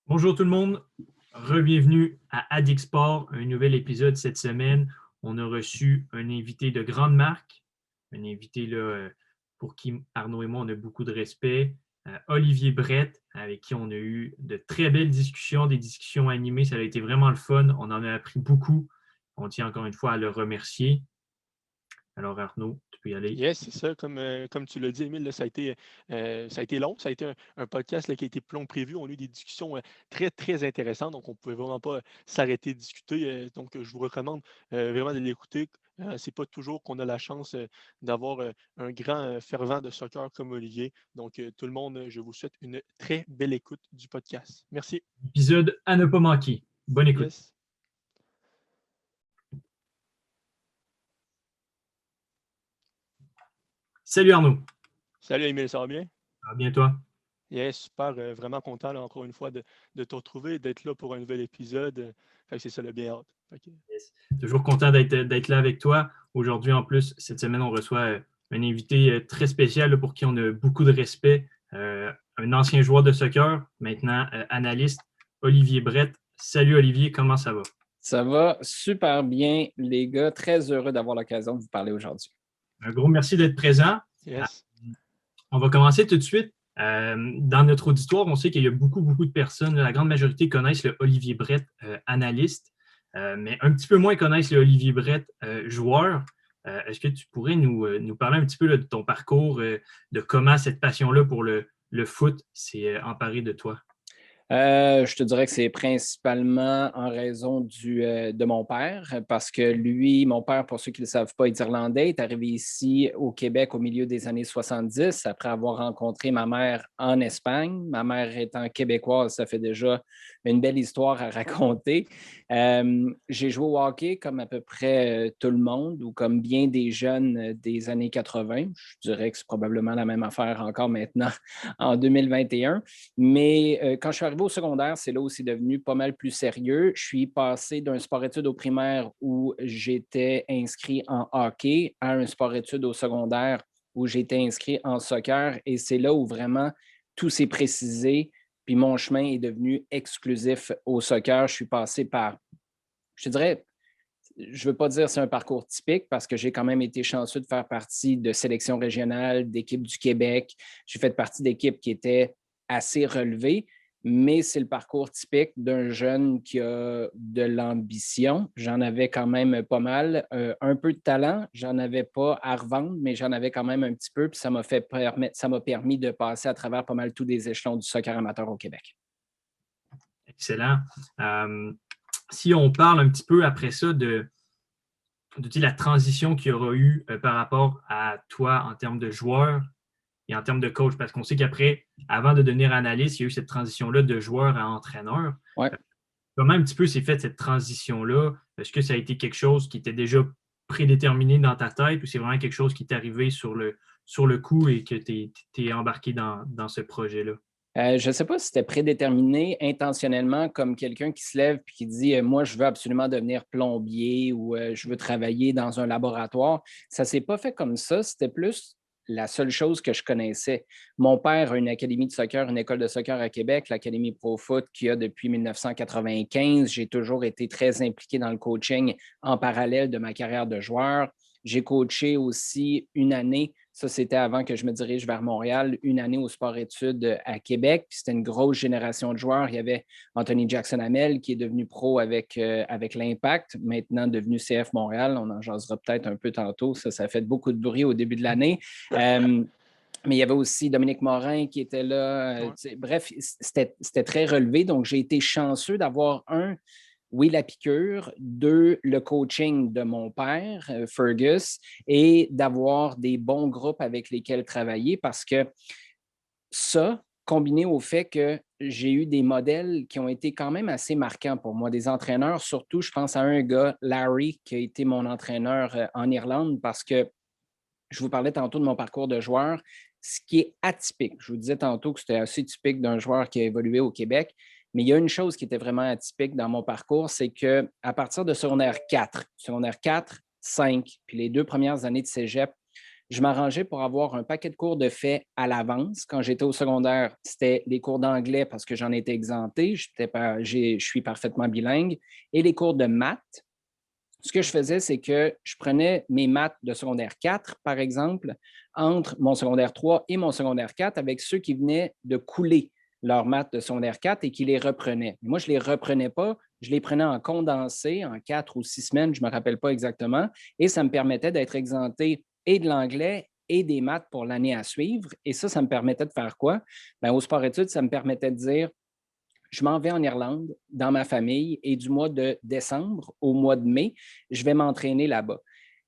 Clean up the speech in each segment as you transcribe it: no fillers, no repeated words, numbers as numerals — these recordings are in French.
Bonjour tout le monde, bienvenue à Addict Sport, un nouvel épisode cette semaine. On a reçu un invité de grande marque, un invité pour qui Arnaud et moi on a beaucoup de respect, Olivier Brett, avec qui on a eu de très belles discussions, des discussions animées. Ça a été vraiment le fun, on en a appris beaucoup. On tient encore une fois à le remercier. Alors Arnaud, tu peux y aller. Yes, c'est ça. Comme tu l'as dit, Émile, là, ça a été long. Ça a été un podcast là, qui a été plus long que prévu. On a eu des discussions très, très intéressantes. Donc, on ne pouvait vraiment pas s'arrêter de discuter. Donc, je vous recommande vraiment de l'écouter. C'est pas toujours qu'on a la chance d'avoir un grand fervent de soccer comme Olivier. Donc, tout le monde, je vous souhaite une très belle écoute du podcast. Merci. Épisode à ne pas manquer. Bonne écoute. Yes. Salut Arnaud, Salut, Émile, ça va bien? ça va bien toi? Yes, super, vraiment content là, encore une fois de te retrouver, d'être là pour un nouvel épisode. Fait que c'est ça le bien hâte. Yes. Toujours content d'être là avec toi. Aujourd'hui, en plus, cette semaine, on reçoit un invité très spécial pour qui on a beaucoup de respect. Un ancien joueur de soccer, maintenant analyste, Olivier Brett. Salut Olivier, comment ça va? Ça va super bien, les gars. Très heureux d'avoir l'occasion de vous parler aujourd'hui. Un gros merci d'être présent. Yes. On va commencer tout de suite. Dans notre auditoire, on sait qu'il y a beaucoup de personnes, la grande majorité connaissent le Olivier Brett, analyste, mais un petit peu moins connaissent le Olivier Brett, joueur. Est-ce que tu pourrais nous parler un petit peu là, de ton parcours, de comment cette passion-là pour le foot s'est emparée de toi? Je te dirais que c'est principalement en raison de mon père, parce que lui, mon père, pour ceux qui ne le savent pas, est irlandais, est arrivé ici au Québec au milieu des années 70, après avoir rencontré ma mère en Espagne. Ma mère étant québécoise, ça fait déjà une belle histoire à raconter. J'ai joué au hockey comme à peu près tout le monde ou comme bien des jeunes des années 80. Je dirais que c'est probablement la même affaire encore maintenant en 2021. Mais quand je suis arrivé au secondaire, c'est là où c'est devenu pas mal plus sérieux. Je suis passé d'un sport-études au primaire où j'étais inscrit en hockey à un sport-études au secondaire où j'étais inscrit en soccer. Et c'est là où vraiment tout s'est précisé. Puis mon chemin est devenu exclusif au soccer. Je suis passé par, je dirais, je ne veux pas dire que c'est un parcours typique parce que j'ai quand même été chanceux de faire partie de sélections régionales, d'équipes du Québec. J'ai fait partie d'équipes qui étaient assez relevées, mais c'est le parcours typique d'un jeune qui a de l'ambition. J'en avais quand même pas mal. Un peu de talent, j'en avais pas à revendre, mais j'en avais quand même un petit peu. Puis ça m'a permis de passer à travers pas mal tous les échelons du soccer amateur au Québec. Excellent. Si on parle un petit peu après ça de la transition qu'il y aura eu par rapport à toi en termes de joueur et en termes de coach, parce qu'on sait qu'après, avant de devenir analyste, il y a eu cette transition-là de joueur à entraîneur. Ouais. Comment un petit peu s'est faite cette transition-là? Est-ce que ça a été quelque chose qui était déjà prédéterminé dans ta tête ou c'est vraiment quelque chose qui t'est arrivé sur le coup et que tu es embarqué dans ce projet-là? Je ne sais pas si c'était prédéterminé intentionnellement comme quelqu'un qui se lève et qui dit moi, je veux absolument devenir plombier ou je veux travailler dans un laboratoire. Ça ne s'est pas fait comme ça. C'était plus la seule chose que je connaissais. Mon père a une académie de soccer, une école de soccer à Québec, l'Académie Pro Foot, qui a depuis 1995. J'ai toujours été très impliqué dans le coaching en parallèle de ma carrière de joueur. J'ai coaché aussi une année, ça c'était avant que je me dirige vers Montréal, une année au sport-études à Québec. Puis c'était une grosse génération de joueurs. Il y avait Anthony Jackson-Hamel qui est devenu pro avec l'Impact, maintenant devenu CF Montréal. On en jasera peut-être un peu tantôt. Ça a fait beaucoup de bruit au début de l'année. Mais il y avait aussi Dominique Morin qui était là. Ouais. Bref, c'était très relevé. Donc, j'ai été chanceux d'avoir oui, la piqûre, deux, le coaching de mon père, Fergus, et d'avoir des bons groupes avec lesquels travailler parce que ça, combiné au fait que j'ai eu des modèles qui ont été quand même assez marquants pour moi, des entraîneurs, surtout, je pense à un gars, Larry, qui a été mon entraîneur en Irlande parce que je vous parlais tantôt de mon parcours de joueur, ce qui est atypique. Je vous disais tantôt que c'était assez typique d'un joueur qui a évolué au Québec, mais il y a une chose qui était vraiment atypique dans mon parcours, c'est qu'à partir de secondaire 4, 5, puis les 2 premières années de cégep, je m'arrangeais pour avoir un paquet de cours de fait à l'avance. Quand j'étais au secondaire, c'était les cours d'anglais parce que j'en étais exempté. Je suis parfaitement bilingue. Et les cours de maths. Ce que je faisais, c'est que je prenais mes maths de secondaire 4, par exemple, entre mon secondaire 3 et mon secondaire 4 avec ceux qui venaient de couler leurs maths de secondaire 4 et qui les reprenaient. Moi, je ne les reprenais pas, je les prenais en condensé en 4 ou 6 semaines, je ne me rappelle pas exactement, et ça me permettait d'être exempté et de l'anglais et des maths pour l'année à suivre. Et ça me permettait de faire quoi? Bien, au sport-études, ça me permettait de dire je m'en vais en Irlande dans ma famille et du mois de décembre au mois de mai, je vais m'entraîner là-bas.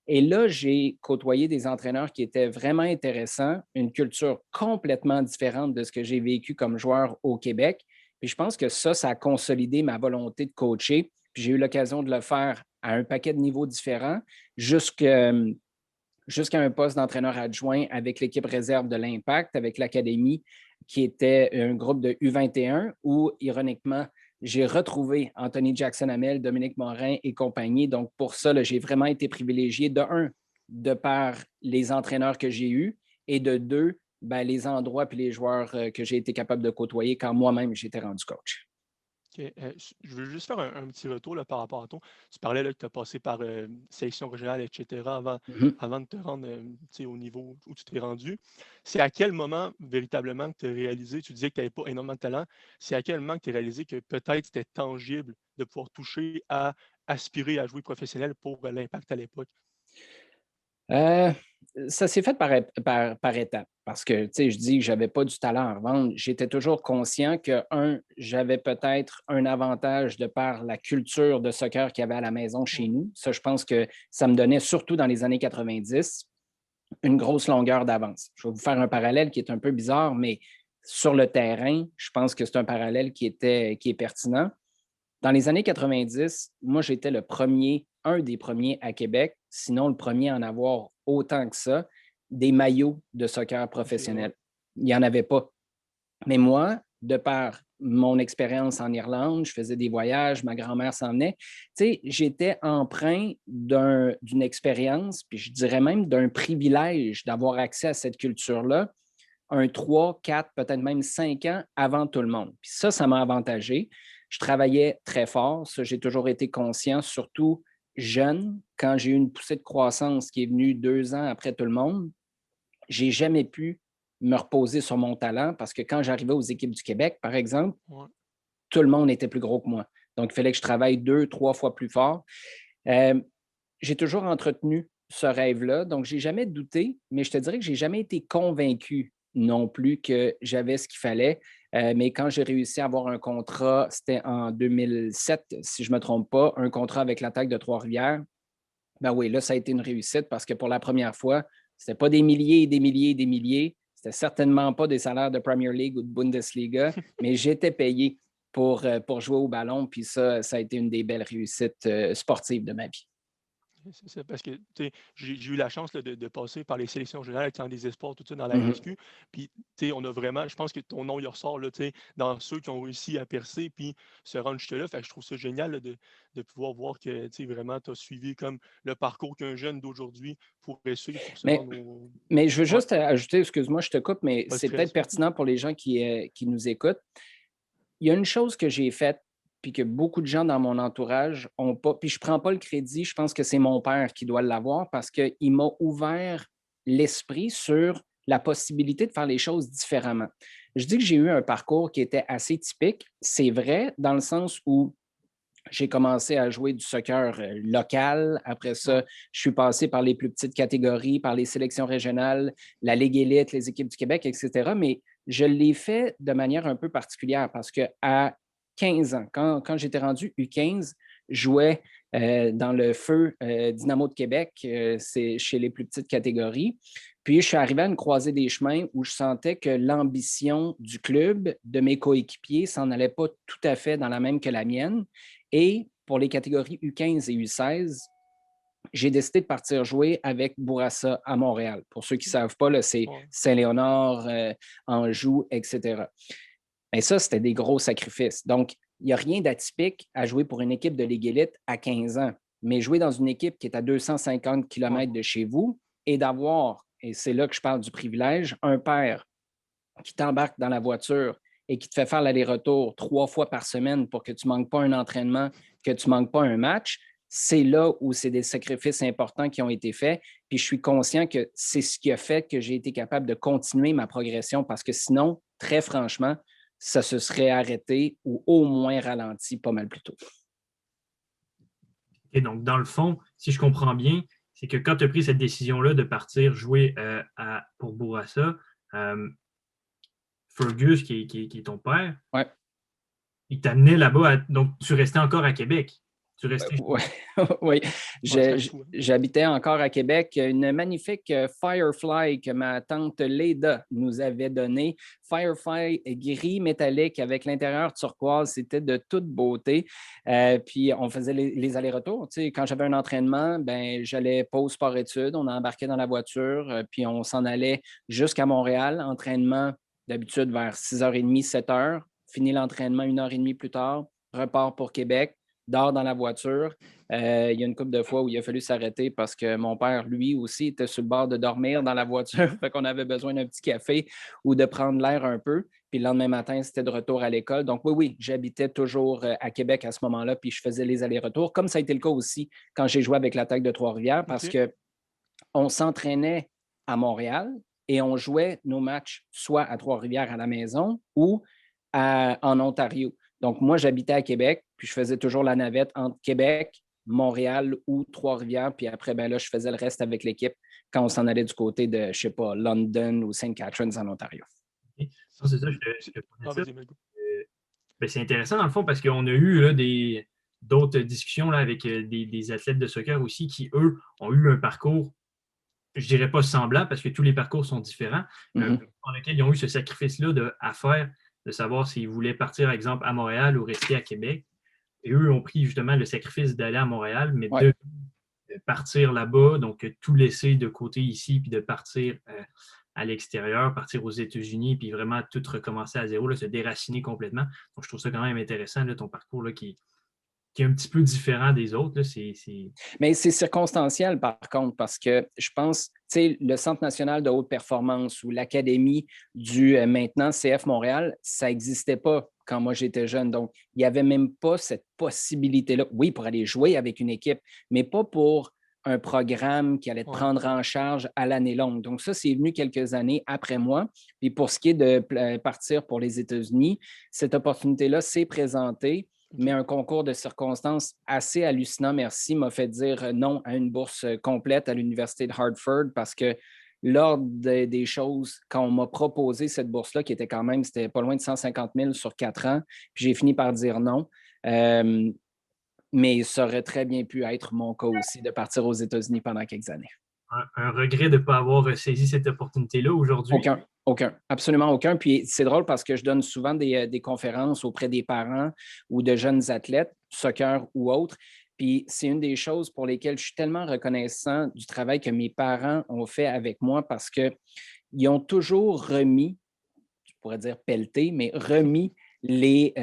Et là, j'ai côtoyé des entraîneurs qui étaient vraiment intéressants, une culture complètement différente de ce que j'ai vécu comme joueur au Québec. Puis je pense que ça a consolidé ma volonté de coacher. Puis j'ai eu l'occasion de le faire à un paquet de niveaux différents jusqu'à un poste d'entraîneur adjoint avec l'équipe réserve de l'Impact, avec l'Académie, qui était un groupe de U21 où, ironiquement, j'ai retrouvé Anthony Jackson-Hamel, Dominique Morin et compagnie. Donc, pour ça, là, j'ai vraiment été privilégié, de par les entraîneurs que j'ai eus, et de deux, ben, les endroits et les joueurs que j'ai été capable de côtoyer quand moi-même j'étais rendu coach. OK, je veux juste faire un petit retour là, par rapport à toi. Tu parlais là, que tu as passé par sélection régionale, etc., Mhm. avant de te rendre tu sais, au niveau où tu t'es rendu. C'est à quel moment véritablement que tu as réalisé, tu disais que tu n'avais pas énormément de talent, c'est à quel moment que tu as réalisé que peut-être c'était tangible de pouvoir toucher à aspirer à jouer professionnel pour l'Impact à l'époque? Euh, Ça s'est fait par étapes parce que, tu sais, je dis que je n'avais pas du talent à revendre. J'étais toujours conscient que, j'avais peut-être un avantage de par la culture de soccer qu'il y avait à la maison chez Ouais. nous. Ça, je pense que ça me donnait, surtout dans les années 90, une grosse longueur d'avance. Je vais vous faire un parallèle qui est un peu bizarre, mais sur le terrain, je pense que c'est un parallèle qui est pertinent. Dans les années 90, moi, j'étais un des premiers à Québec, sinon le premier à en avoir autant que ça, des maillots de soccer OK, ouais. professionnels. Il n'y en avait pas. Mais moi, de par mon expérience en Irlande, je faisais des voyages, ma grand-mère s'en venait. Tu sais, j'étais empreint d'une expérience, puis je dirais même d'un privilège d'avoir accès à cette culture-là, un 3, 4, peut-être même 5 ans avant tout le monde. Puis ça m'a avantagé. Je travaillais très fort, ça, j'ai toujours été conscient, surtout jeune, quand j'ai eu une poussée de croissance qui est venue 2 ans après tout le monde, j'ai jamais pu me reposer sur mon talent parce que quand j'arrivais aux équipes du Québec, par exemple, Ouais. tout le monde était plus gros que moi. Donc, il fallait que je travaille 2, 3 fois plus fort. Euh, j'ai toujours entretenu ce rêve-là, donc je n'ai jamais douté, mais je te dirais que je n'ai jamais été convaincu non plus que j'avais ce qu'il fallait. Mais quand j'ai réussi à avoir un contrat, c'était en 2007, si je ne me trompe pas, un contrat avec l'Attaque de Trois-Rivières. Ben oui, là, ça a été une réussite parce que pour la première fois, ce n'était pas des milliers et des milliers et des milliers. C'était certainement pas des salaires de Premier League ou de Bundesliga, mais j'étais payé pour jouer au ballon. Puis ça a été une des belles réussites sportives de ma vie. C'est ça, parce que tu sais, j'ai eu la chance là, de passer par les sélections générales, dans des espoirs, tout ça, dans la Mhm. RSQ. Puis, tu sais, on a vraiment, je pense que ton nom, il ressort là, tu sais, dans ceux qui ont réussi à percer puis se rendre jusque-là. Fait que je trouve ça génial là, de pouvoir voir que, tu sais, vraiment, tu as suivi comme le parcours qu'un jeune d'aujourd'hui pourrait suivre pour se Mais, rendre au. mais je veux Ouais, juste ajouter, excuse-moi, je te coupe, mais pas de c'est peut-être stress. pertinent pour les gens qui nous écoutent. Il y a une chose que j'ai faite, puis que beaucoup de gens dans mon entourage n'ont pas, puis je ne prends pas le crédit, je pense que c'est mon père qui doit l'avoir parce qu'il m'a ouvert l'esprit sur la possibilité de faire les choses différemment. Je dis que j'ai eu un parcours qui était assez typique. C'est vrai dans le sens où j'ai commencé à jouer du soccer local. Après Ouais, ça, je suis passé par les plus petites catégories, par les sélections régionales, la Ligue élite, les équipes du Québec, etc. Mais je l'ai fait de manière un peu particulière parce qu'à 15 ans, quand j'étais rendu U15, je jouais dans le feu Dynamo de Québec, c'est chez les plus petites catégories. Puis, je suis arrivé à une croisée des chemins où je sentais que l'ambition du club, de mes coéquipiers, s'en allait pas tout à fait dans la même que la mienne. Et pour les catégories U15 et U16, j'ai décidé de partir jouer avec Bourassa à Montréal. Pour ceux qui ne savent pas, là, c'est ouais, Saint-Léonard, Anjou, etc. Et ça, c'était des gros sacrifices. Donc, il n'y a rien d'atypique à jouer pour une équipe de Ligue élite à 15 ans. Mais jouer dans une équipe qui est à 250 ouais, km de chez vous et d'avoir et c'est là que je parle du privilège, un père qui t'embarque dans la voiture et qui te fait faire l'aller-retour 3 fois par semaine pour que tu ne manques pas un entraînement, que tu ne manques pas un match, c'est là où c'est des sacrifices importants qui ont été faits. Puis je suis conscient que c'est ce qui a fait que j'ai été capable de continuer ma progression parce que sinon, très franchement, ça se serait arrêté ou au moins ralenti pas mal plus tôt. Et donc, dans le fond, si je comprends bien, c'est que quand tu as pris cette décision-là de partir jouer pour Bourassa, Fergus, qui est ton père, ouais. Il t'amenait là-bas. Donc, tu restais encore à Québec. Tu restais. Oui, j'habitais encore à Québec. Une magnifique Firefly que ma tante Leda nous avait donnée. Firefly gris métallique avec l'intérieur turquoise. C'était de toute beauté. Puis, on faisait les allers-retours. Tu sais, quand j'avais un entraînement, ben, j'allais pause sport-études. On embarquait dans la voiture, puis on s'en allait jusqu'à Montréal. Entraînement d'habitude vers 6h30, 7h. Fini l'entraînement 1h30 plus tard. Repart pour Québec. Dors dans la voiture. Il y a une couple de fois où il a fallu s'arrêter parce que mon père, lui aussi, était sur le bord de dormir dans la voiture. Fait qu'on avait besoin d'un petit café ou de prendre l'air un peu. Puis le lendemain matin, c'était de retour à l'école. Donc oui, j'habitais toujours à Québec à ce moment-là, puis je faisais les allers-retours, comme ça a été le cas aussi quand j'ai joué avec l'Attaque de Trois-Rivières, parce qu'on s'entraînait à Montréal et on jouait nos matchs soit à Trois-Rivières à la maison ou en Ontario. Donc, moi, j'habitais à Québec, puis je faisais toujours la navette entre Québec, Montréal ou Trois-Rivières, puis après, ben là, je faisais le reste avec l'équipe quand on s'en allait du côté de, je ne sais pas, London ou St. Catharines en Ontario. Okay. C'est ça, je te prenais ça. Ben, c'est intéressant, dans le fond, parce qu'on a eu là, d'autres discussions là, avec des athlètes de soccer aussi qui, eux, ont eu un parcours, je ne dirais pas semblable, parce que tous les parcours sont différents, dans lequel ils ont eu ce sacrifice-là à faire, de savoir s'ils voulaient partir, par exemple, à Montréal ou rester à Québec. Et eux ont pris justement le sacrifice d'aller à Montréal, mais de partir là-bas, donc tout laisser de côté ici, puis de partir à l'extérieur, partir aux États-Unis, puis vraiment tout recommencer à zéro, là, se déraciner complètement. Donc, je trouve ça quand même intéressant, là, ton parcours là, qui est un petit peu différent des autres. Là, Mais c'est circonstanciel, par contre, parce que je pense, tu sais, le Centre national de haute performance ou l'Académie du maintenant CF Montréal, ça n'existait pas quand moi j'étais jeune. Donc, il n'y avait même pas cette possibilité-là. Oui, pour aller jouer avec une équipe, mais pas pour un programme qui allait te prendre en charge à l'année longue. Donc, ça, c'est venu quelques années après moi. Puis pour ce qui est de partir pour les États-Unis, cette opportunité-là s'est présentée. Mais un concours de circonstances assez hallucinant, merci, m'a fait dire non à une bourse complète à l'Université de Hartford parce que l'ordre des choses, quand on m'a proposé cette bourse-là, qui était quand même, c'était pas loin de 150 000 sur 4 ans, puis j'ai fini par dire non. Mais ça aurait très bien pu être mon cas aussi de partir aux États-Unis pendant quelques années. Un regret de ne pas avoir saisi cette opportunité-là aujourd'hui? Aucun, absolument aucun. Puis c'est drôle parce que je donne souvent des conférences auprès des parents ou de jeunes athlètes, soccer ou autres. Puis c'est une des choses pour lesquelles je suis tellement reconnaissant du travail que mes parents ont fait avec moi parce qu'ils ont toujours remis, je pourrais dire pelleté, mais remis les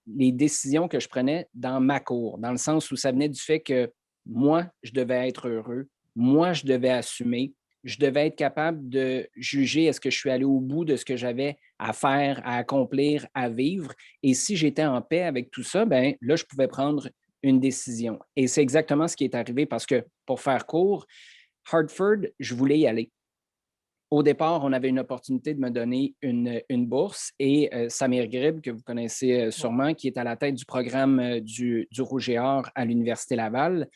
décisions que je prenais dans ma cour, dans le sens où ça venait du fait que moi, je devais être heureux, moi, je devais assumer, je devais être capable de juger est-ce que je suis allé au bout de ce que j'avais à faire, à accomplir, à vivre. Et si j'étais en paix avec tout ça, bien là, je pouvais prendre une décision. Et c'est exactement ce qui est arrivé parce que, pour faire court, Hartford, je voulais y aller. Au départ, on avait une opportunité de me donner une bourse et Samir Grib, que vous connaissez sûrement, qui est à la tête du programme du Rouge et Or à l'Université Laval,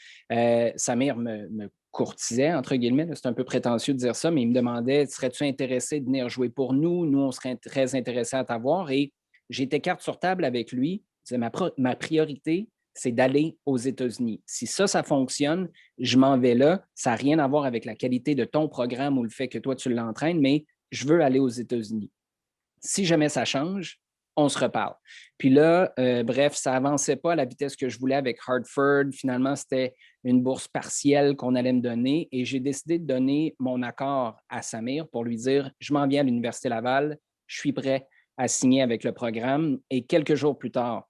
Samir me courtisait, entre guillemets, c'est un peu prétentieux de dire ça, mais il me demandait, serais-tu intéressé de venir jouer pour nous? Nous, on serait très intéressés à t'avoir. Et j'étais carte sur table avec lui. C'est ma priorité, c'est d'aller aux États-Unis. Si ça fonctionne, je m'en vais là. Ça n'a rien à voir avec la qualité de ton programme ou le fait que toi, tu l'entraînes, mais je veux aller aux États-Unis. Si jamais ça change, on se reparle. Puis là, bref, ça n'avançait pas à la vitesse que je voulais avec Hartford. Finalement, c'était une bourse partielle qu'on allait me donner et j'ai décidé de donner mon accord à Samir pour lui dire « Je m'en viens à l'Université Laval, je suis prêt à signer avec le programme. » Et quelques jours plus tard,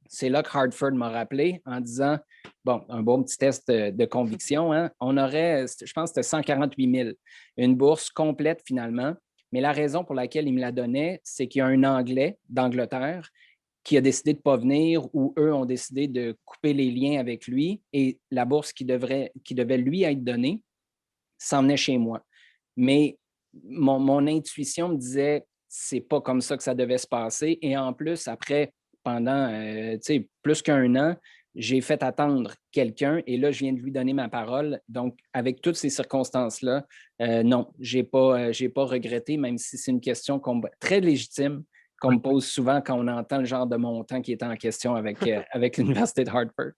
c'est là que Hartford m'a rappelé en disant, bon, un bon petit test de conviction, hein, on aurait, je pense que c'était 148 000, une bourse complète finalement. Mais la raison pour laquelle il me la donnait, c'est qu'il y a un Anglais d'Angleterre qui a décidé de ne pas venir ou eux ont décidé de couper les liens avec lui et la bourse qui devait lui être donnée s'en venait chez moi. Mais mon intuition me disait, c'est pas comme ça que ça devait se passer. Et en plus, après, pendant plus qu'un an, j'ai fait attendre quelqu'un et là, je viens de lui donner ma parole. Donc, avec toutes ces circonstances-là, non, j'ai pas regretté, même si c'est une question très légitime qu'on me pose souvent quand on entend le genre de montant qui est en question avec, avec l'Université de Hartford.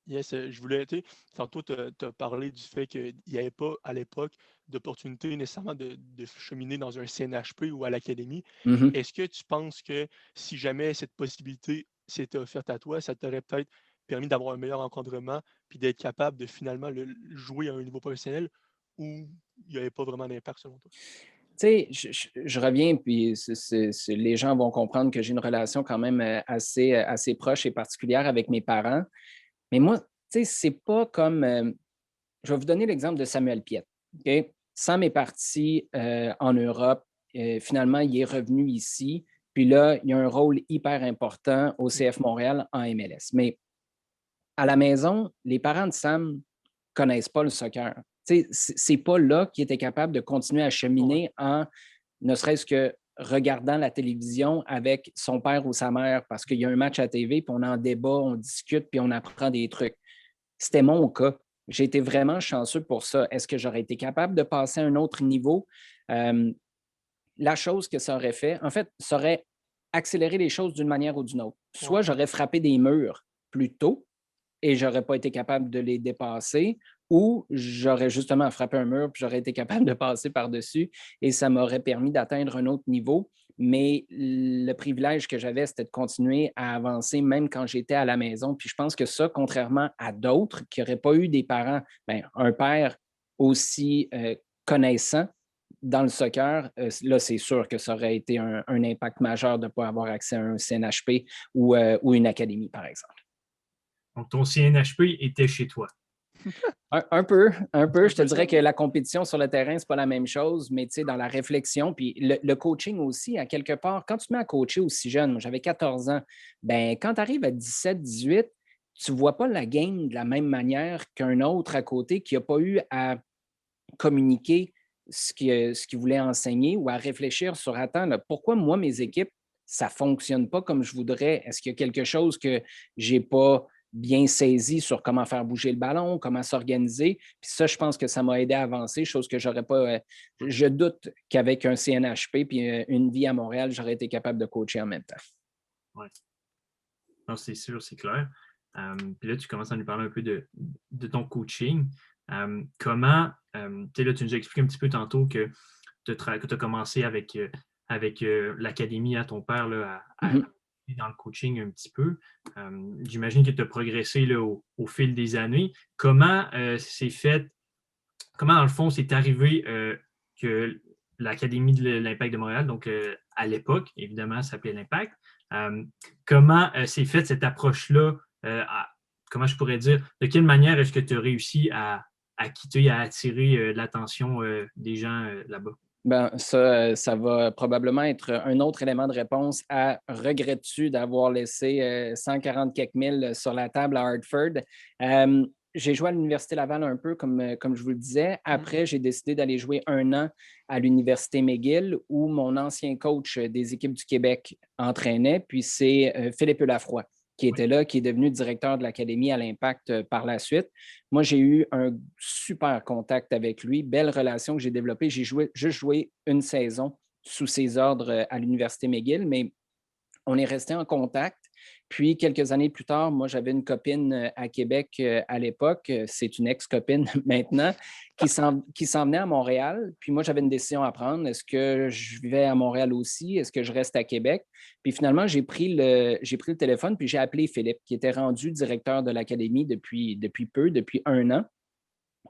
Yes, je voulais, tu sais, tantôt, tu as parlé du fait qu'il n'y avait pas à l'époque d'opportunité nécessairement de cheminer dans un CNHP ou à l'académie. Mm-hmm. Est-ce que tu penses que si jamais cette possibilité s'était offerte à toi, ça t'aurait peut-être permis d'avoir un meilleur encadrement puis d'être capable de finalement le jouer à un niveau professionnel ou il n'y avait pas vraiment d'impact selon toi? Tu sais, je reviens, puis les gens vont comprendre que j'ai une relation quand même assez proche et particulière avec mes parents. Mais moi, tu sais, c'est pas comme. Je vais vous donner l'exemple de Samuel Piette. OK? Sam est parti en Europe. Finalement, il est revenu ici. Puis là, il a un rôle hyper important au CF Montréal en MLS. Mais à la maison, les parents de Sam ne connaissent pas le soccer. C'est pas là qu'ils étaient capables de continuer à cheminer en ne serait-ce que regardant la télévision avec son père ou sa mère parce qu'il y a un match à TV, puis on en débat, on discute, puis on apprend des trucs. C'était mon cas. J'ai été vraiment chanceux pour ça. Est-ce que j'aurais été capable de passer à un autre niveau? La chose que ça aurait fait, en fait, ça aurait accéléré les choses d'une manière ou d'une autre. Soit j'aurais frappé des murs plus tôt, et je n'aurais pas été capable de les dépasser, ou j'aurais justement frappé un mur, puis j'aurais été capable de passer par-dessus, et ça m'aurait permis d'atteindre un autre niveau. Mais le privilège que j'avais, c'était de continuer à avancer même quand j'étais à la maison. Puis je pense que ça, contrairement à d'autres qui n'auraient pas eu des parents, bien, un père aussi connaissant dans le soccer, là, c'est sûr que ça aurait été un impact majeur de ne pas avoir accès à un CNHP ou une académie, par exemple. Donc, ton CNHP était chez toi. Un peu. Je te dirais que la compétition sur le terrain, c'est pas la même chose, mais tu sais, dans la réflexion, puis le coaching aussi, à quelque part, quand tu te mets à coacher aussi jeune, moi j'avais 14 ans, ben quand tu arrives à 17, 18, tu vois pas la game de la même manière qu'un autre à côté qui n'a pas eu à communiquer ce qu'il voulait enseigner ou à réfléchir sur, attends, là, pourquoi moi, mes équipes, ça ne fonctionne pas comme je voudrais? Est-ce qu'il y a quelque chose que je n'ai pas bien saisi sur comment faire bouger le ballon, comment s'organiser? Puis ça, je pense que ça m'a aidé à avancer, chose que j'aurais pas. Je doute qu'avec un CNHP puis une vie à Montréal, j'aurais été capable de coacher en même temps. Oui. Non, c'est sûr, c'est clair. Puis là, tu commences à nous parler un peu de ton coaching. Comment, tu sais, là, tu nous as expliqué un petit peu tantôt que tu as commencé avec l'académie à ton père là, dans le coaching un petit peu. J'imagine que tu as progressé là, au fil des années. Comment c'est fait, comment dans le fond c'est arrivé que l'Académie de l'Impact de Montréal, donc à l'époque, évidemment, ça s'appelait l'Impact, comment s'est faite cette approche-là? Comment je pourrais dire, de quelle manière est-ce que tu as réussi à quitter, à attirer l'attention des gens là-bas? Ben, ça va probablement être un autre élément de réponse à regrettes-tu d'avoir laissé 140 quelques mille sur la table à Hartford? J'ai joué à l'Université Laval un peu, comme je vous le disais. Après, j'ai décidé d'aller jouer un an à l'Université McGill, où mon ancien coach des équipes du Québec entraînait, puis c'est Philippe Lafroy qui était là, qui est devenu directeur de l'Académie à l'Impact par la suite. Moi, j'ai eu un super contact avec lui, belle relation que j'ai développée. J'ai juste joué une saison sous ses ordres à l'Université McGill, mais on est resté en contact. Puis, quelques années plus tard, moi, j'avais une copine à Québec à l'époque, c'est une ex-copine maintenant, qui s'en venait à Montréal. Puis moi, j'avais une décision à prendre. Est-ce que je vivais à Montréal aussi? Est-ce que je reste à Québec? Puis finalement, j'ai pris le téléphone, puis j'ai appelé Philippe, qui était rendu directeur de l'Académie depuis un an.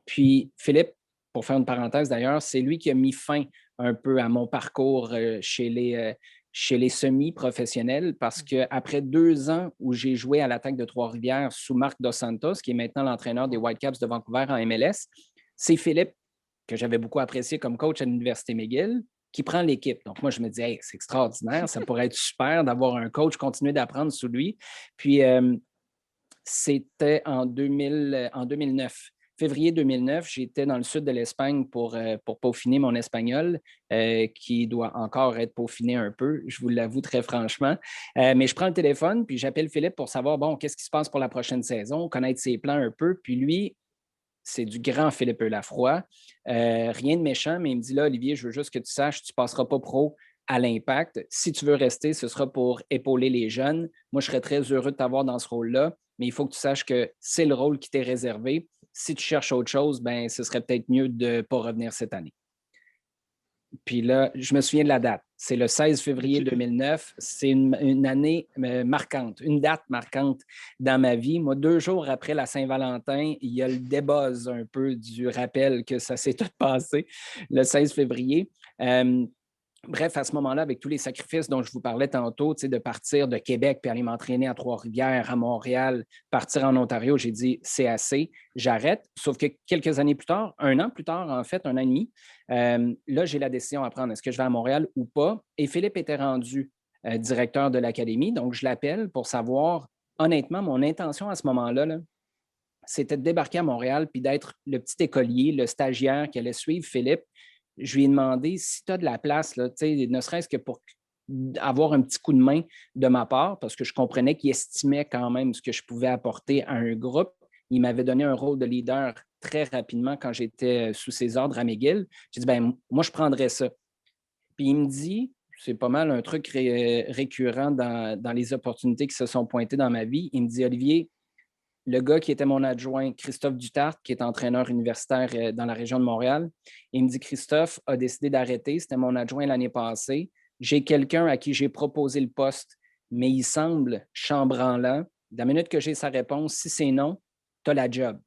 Puis Philippe, pour faire une parenthèse d'ailleurs, c'est lui qui a mis fin un peu à mon parcours chez chez les semi-professionnels parce qu'après 2 ans où j'ai joué à l'Attaque de Trois-Rivières sous Marc Dos Santos, qui est maintenant l'entraîneur des Whitecaps de Vancouver en MLS, c'est Philippe, que j'avais beaucoup apprécié comme coach à l'Université McGill, qui prend l'équipe. Donc, moi, je me dis, hey, c'est extraordinaire, ça pourrait être super d'avoir un coach, continuer d'apprendre sous lui. Puis, c'était en 2009. Février 2009, j'étais dans le sud de l'Espagne pour peaufiner mon espagnol, qui doit encore être peaufiné un peu, je vous l'avoue très franchement. Mais je prends le téléphone, puis j'appelle Philippe pour savoir, bon, qu'est-ce qui se passe pour la prochaine saison, connaître ses plans un peu. Puis lui, c'est du grand Philippe Lafroy. Rien de méchant, mais il me dit là, Olivier, je veux juste que tu saches, tu ne passeras pas pro à l'Impact. Si tu veux rester, ce sera pour épauler les jeunes. Moi, je serais très heureux de t'avoir dans ce rôle-là, mais il faut que tu saches que c'est le rôle qui t'est réservé. Si tu cherches autre chose, ben, ce serait peut-être mieux de ne pas revenir cette année. Puis là, je me souviens de la date. C'est le 16 février 2009. C'est une année marquante, une date marquante dans ma vie. Moi, 2 jours après la Saint-Valentin, il y a le débuzz un peu du rappel que ça s'est tout passé le 16 février. Bref, à ce moment-là, avec tous les sacrifices dont je vous parlais tantôt, de partir de Québec puis aller m'entraîner à Trois-Rivières, à Montréal, partir en Ontario, j'ai dit c'est assez, j'arrête. Sauf que quelques années plus tard, 1 an plus tard, en fait, 1 an et demi, là, j'ai la décision à prendre. Est-ce que je vais à Montréal ou pas? Et Philippe était rendu directeur de l'académie, donc je l'appelle pour savoir, honnêtement, mon intention à ce moment-là, là, c'était de débarquer à Montréal puis d'être le petit écolier, le stagiaire qui allait suivre Philippe. Je lui ai demandé si tu as de la place, là, ne serait-ce que pour avoir un petit coup de main de ma part, parce que je comprenais qu'il estimait quand même ce que je pouvais apporter à un groupe. Il m'avait donné un rôle de leader très rapidement quand j'étais sous ses ordres à McGill. J'ai dit, ben moi, je prendrais ça. Puis il me dit, c'est pas mal un truc récurrent dans les opportunités qui se sont pointées dans ma vie. Il me dit, Olivier, le gars qui était mon adjoint, Christophe Dutarte, qui est entraîneur universitaire dans la région de Montréal, il me dit, Christophe a décidé d'arrêter. C'était mon adjoint l'année passée. J'ai quelqu'un à qui j'ai proposé le poste, mais il semble chambranlant. De la minute que j'ai sa réponse, si c'est non, tu as la job.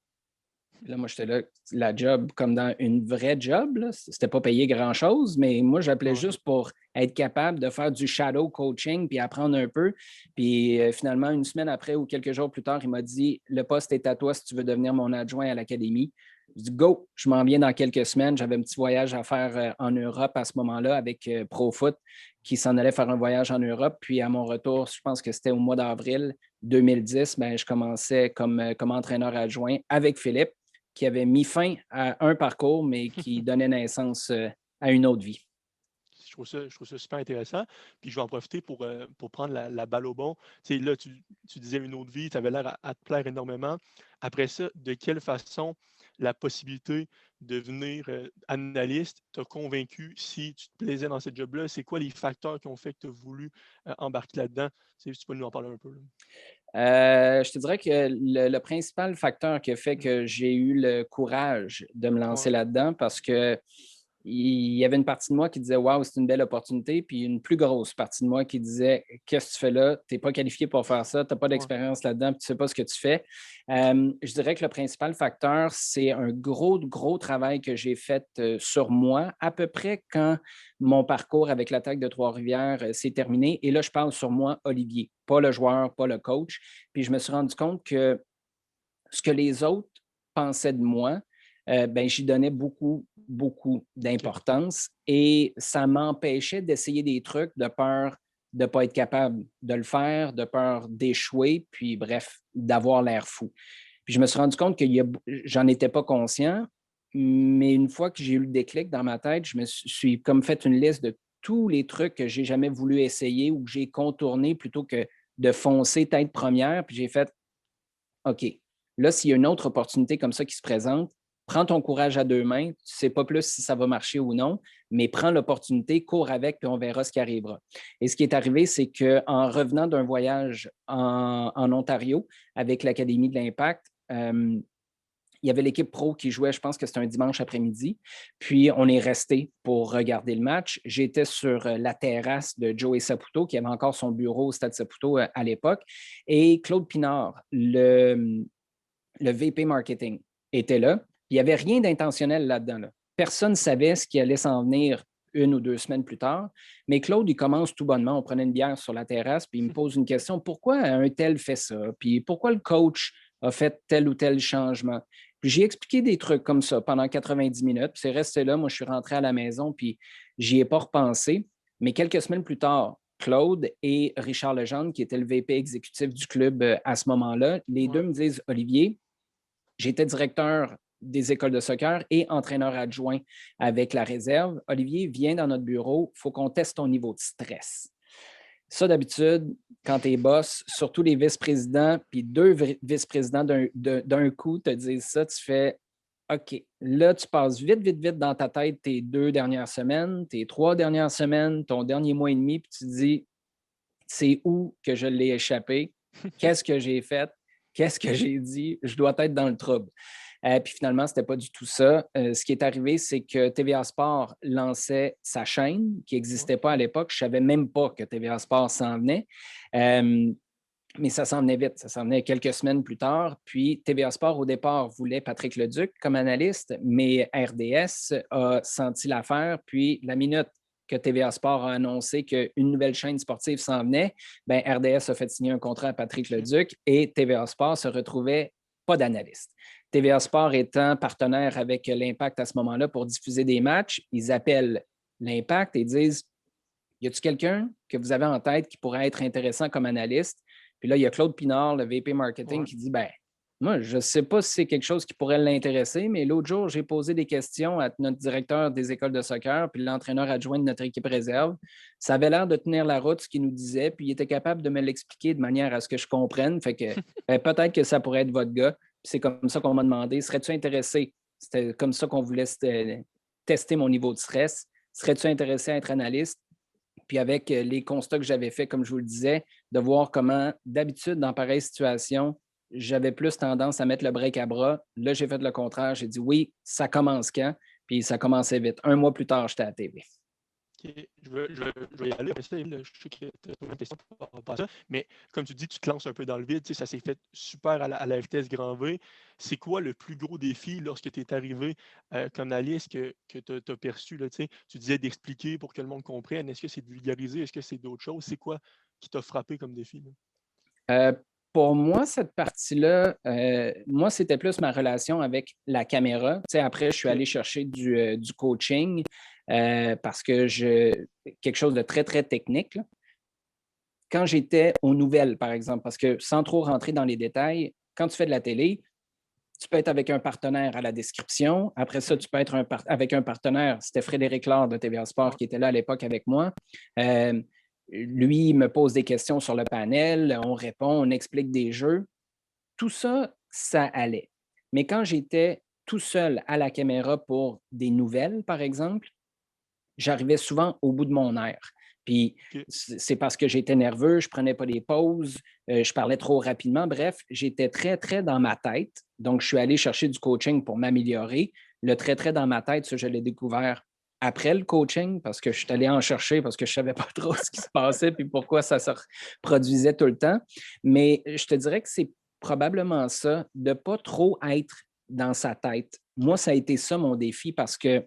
Là, moi, j'étais là, la job comme dans une vraie job. C'était pas payé grand-chose, mais moi, j'appelais juste pour être capable de faire du shadow coaching puis apprendre un peu. Puis finalement, 1 semaine après ou quelques jours plus tard, il m'a dit, le poste est à toi si tu veux devenir mon adjoint à l'académie. Je dis, go, je m'en viens dans quelques semaines. J'avais un petit voyage à faire en Europe à ce moment-là avec ProFoot qui s'en allait faire un voyage en Europe. Puis à mon retour, je pense que c'était au mois d'avril 2010, ben, je commençais comme entraîneur adjoint avec Philippe, qui avait mis fin à un parcours, mais qui donnait naissance à une autre vie. Je trouve ça super intéressant. Puis je vais en profiter pour prendre la balle au bon. Tu sais, là, tu disais une autre vie, tu avais l'air à te plaire énormément. Après ça, de quelle façon la possibilité de devenir analyste t'a convaincu si tu te plaisais dans ce job-là? C'est quoi les facteurs qui ont fait que tu as voulu embarquer là-dedans? Tu peux nous en parler un peu. Je te dirais que le principal facteur qui a fait que j'ai eu le courage de me lancer là-dedans, parce que il y avait une partie de moi qui disait « Wow, c'est une belle opportunité », puis une plus grosse partie de moi qui disait « Qu'est-ce que tu fais là? Tu n'es pas qualifié pour faire ça, tu n'as pas d'expérience là-dedans, puis tu ne sais pas ce que tu fais. » Je dirais que le principal facteur, c'est un gros travail que j'ai fait sur moi, à peu près quand mon parcours avec l'Attaque de Trois-Rivières s'est terminé. Et là, je parle sur moi, Olivier, pas le joueur, pas le coach. Puis je me suis rendu compte que ce que les autres pensaient de moi, ben, j'y donnais beaucoup d'importance et ça m'empêchait d'essayer des trucs de peur de ne pas être capable de le faire, de peur d'échouer, puis bref, d'avoir l'air fou. Puis je me suis rendu compte que j'en étais pas conscient, mais une fois que j'ai eu le déclic dans ma tête, je me suis comme fait une liste de tous les trucs que j'ai jamais voulu essayer ou que j'ai contourné plutôt que de foncer tête première, puis j'ai fait OK, là, s'il y a une autre opportunité comme ça qui se présente, prends ton courage à 2 mains. Tu ne sais pas plus si ça va marcher ou non, mais prends l'opportunité, cours avec, puis on verra ce qui arrivera. Et ce qui est arrivé, c'est qu'en revenant d'un voyage en Ontario avec l'Académie de l'Impact, il y avait l'équipe pro qui jouait, je pense que c'était un dimanche après-midi. Puis, on est resté pour regarder le match. J'étais sur la terrasse de Joey Saputo, qui avait encore son bureau au Stade Saputo à l'époque. Et Claude Pinard, le VP Marketing, était là. Il n'y avait rien d'intentionnel là-dedans. Là. Personne ne savait ce qui allait s'en venir 1 ou 2 semaines plus tard. Mais Claude, il commence tout bonnement. On prenait une bière sur la terrasse, puis il me pose une question. Pourquoi un tel fait ça? Puis pourquoi le coach a fait tel ou tel changement? Puis j'ai expliqué des trucs comme ça pendant 90 minutes. Puis c'est resté là. Moi, je suis rentré à la maison, puis j'y ai pas repensé. Mais quelques semaines plus tard, Claude et Richard Legendre, qui était le VP exécutif du club à ce moment-là, les deux me disent, Olivier, j'étais directeur des écoles de soccer et entraîneur adjoint avec la réserve. Olivier, viens dans notre bureau, il faut qu'on teste ton niveau de stress. Ça, d'habitude, quand tu es boss, surtout les vice-présidents, puis 2 vice-présidents d'un coup te disent ça, tu fais OK, là, tu passes vite, vite, vite dans ta tête tes 2 dernières semaines, tes 3 dernières semaines, ton dernier mois et demi, puis tu te dis, c'est où que je l'ai échappé? Qu'est-ce que j'ai fait? Qu'est-ce que j'ai dit? Je dois être dans le trouble. Puis finalement, ce n'était pas du tout ça. Ce qui est arrivé, c'est que TVA Sport lançait sa chaîne qui n'existait pas à l'époque. Je ne savais même pas que TVA Sport s'en venait. Mais ça s'en venait vite. Ça s'en venait quelques semaines plus tard. Puis TVA Sport, au départ, voulait Patrick Leduc comme analyste, mais RDS a senti l'affaire. Puis la minute que TVA Sport a annoncé qu'une nouvelle chaîne sportive s'en venait, bien, RDS a fait signer un contrat à Patrick Leduc et TVA Sport se retrouvait pas d'analyste. TVA Sport étant partenaire avec l'Impact à ce moment-là pour diffuser des matchs, ils appellent l'Impact et disent, y a-t-il quelqu'un que vous avez en tête qui pourrait être intéressant comme analyste? Puis là, il y a Claude Pinard, le VP Marketing, qui dit, ben moi, je ne sais pas si c'est quelque chose qui pourrait l'intéresser, mais l'autre jour, j'ai posé des questions à notre directeur des écoles de soccer, puis l'entraîneur adjoint de notre équipe réserve. Ça avait l'air de tenir la route, ce qu'il nous disait, puis il était capable de me l'expliquer de manière à ce que je comprenne. Fait que peut-être que ça pourrait être votre gars. Puis c'est comme ça qu'on m'a demandé, serais-tu intéressé? C'était comme ça qu'on voulait tester mon niveau de stress. Serais-tu intéressé à être analyste? Puis avec les constats que j'avais faits, comme je vous le disais, de voir comment, d'habitude, dans pareille situation, j'avais plus tendance à mettre le break à bras. Là, j'ai fait le contraire. J'ai dit oui, ça commence quand? Puis ça commençait vite. 1 mois plus tard, j'étais à la TV. OK. Je vais y aller. Mais ça, Émile, je sais que tu as une question par rapport à ça. Mais comme tu dis, tu te lances un peu dans le vide. Ça s'est fait super à la vitesse grand V. C'est quoi le plus gros défi lorsque tu es arrivé comme analyste que tu as perçu? Là, tu disais d'expliquer pour que le monde comprenne. Est-ce que c'est de vulgariser? Est-ce que c'est d'autres choses? C'est quoi qui t'a frappé comme défi? Pour moi, cette partie-là, moi, c'était plus ma relation avec la caméra. Après, je suis allé chercher du coaching parce que quelque chose de très, très technique. Là. Quand j'étais aux nouvelles, par exemple, parce que sans trop rentrer dans les détails, quand tu fais de la télé, tu peux être avec un partenaire à la description. Après ça, tu peux être avec un partenaire. C'était Frédéric Laure de TVA Sport qui était là à l'époque avec moi. Lui, il me pose des questions sur le panel, on répond, on explique des jeux. Tout ça, ça allait. Mais quand j'étais tout seul à la caméra pour des nouvelles, par exemple, j'arrivais souvent au bout de mon air. Puis c'est parce que j'étais nerveux, je ne prenais pas des pauses, je parlais trop rapidement. Bref, j'étais très, très dans ma tête. Donc, je suis allé chercher du coaching pour m'améliorer. Le très, très dans ma tête, ça, je l'ai découvert après le coaching parce que je suis allé en chercher parce que je ne savais pas trop ce qui se passait puis pourquoi ça se reproduisait tout le temps. Mais je te dirais que c'est probablement ça, de ne pas trop être dans sa tête. Moi, ça a été ça mon défi parce que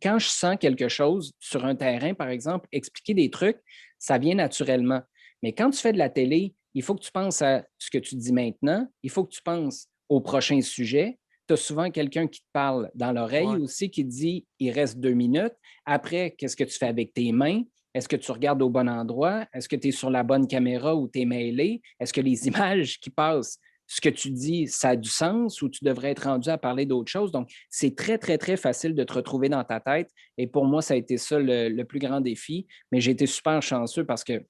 quand je sens quelque chose sur un terrain, par exemple, expliquer des trucs, ça vient naturellement. Mais quand tu fais de la télé, il faut que tu penses à ce que tu dis maintenant, il faut que tu penses au prochain sujet. Tu as souvent quelqu'un qui te parle dans l'oreille aussi, qui te dit il reste 2 minutes. Après, qu'est-ce que tu fais avec tes mains? Est-ce que tu regardes au bon endroit? Est-ce que tu es sur la bonne caméra ou tu es mêlé? Est-ce que les images qui passent, ce que tu dis, ça a du sens ou tu devrais être rendu à parler d'autre chose? Donc, c'est très, très, très facile de te retrouver dans ta tête. Et pour moi, ça a été ça le plus grand défi. Mais j'ai été super chanceux parce que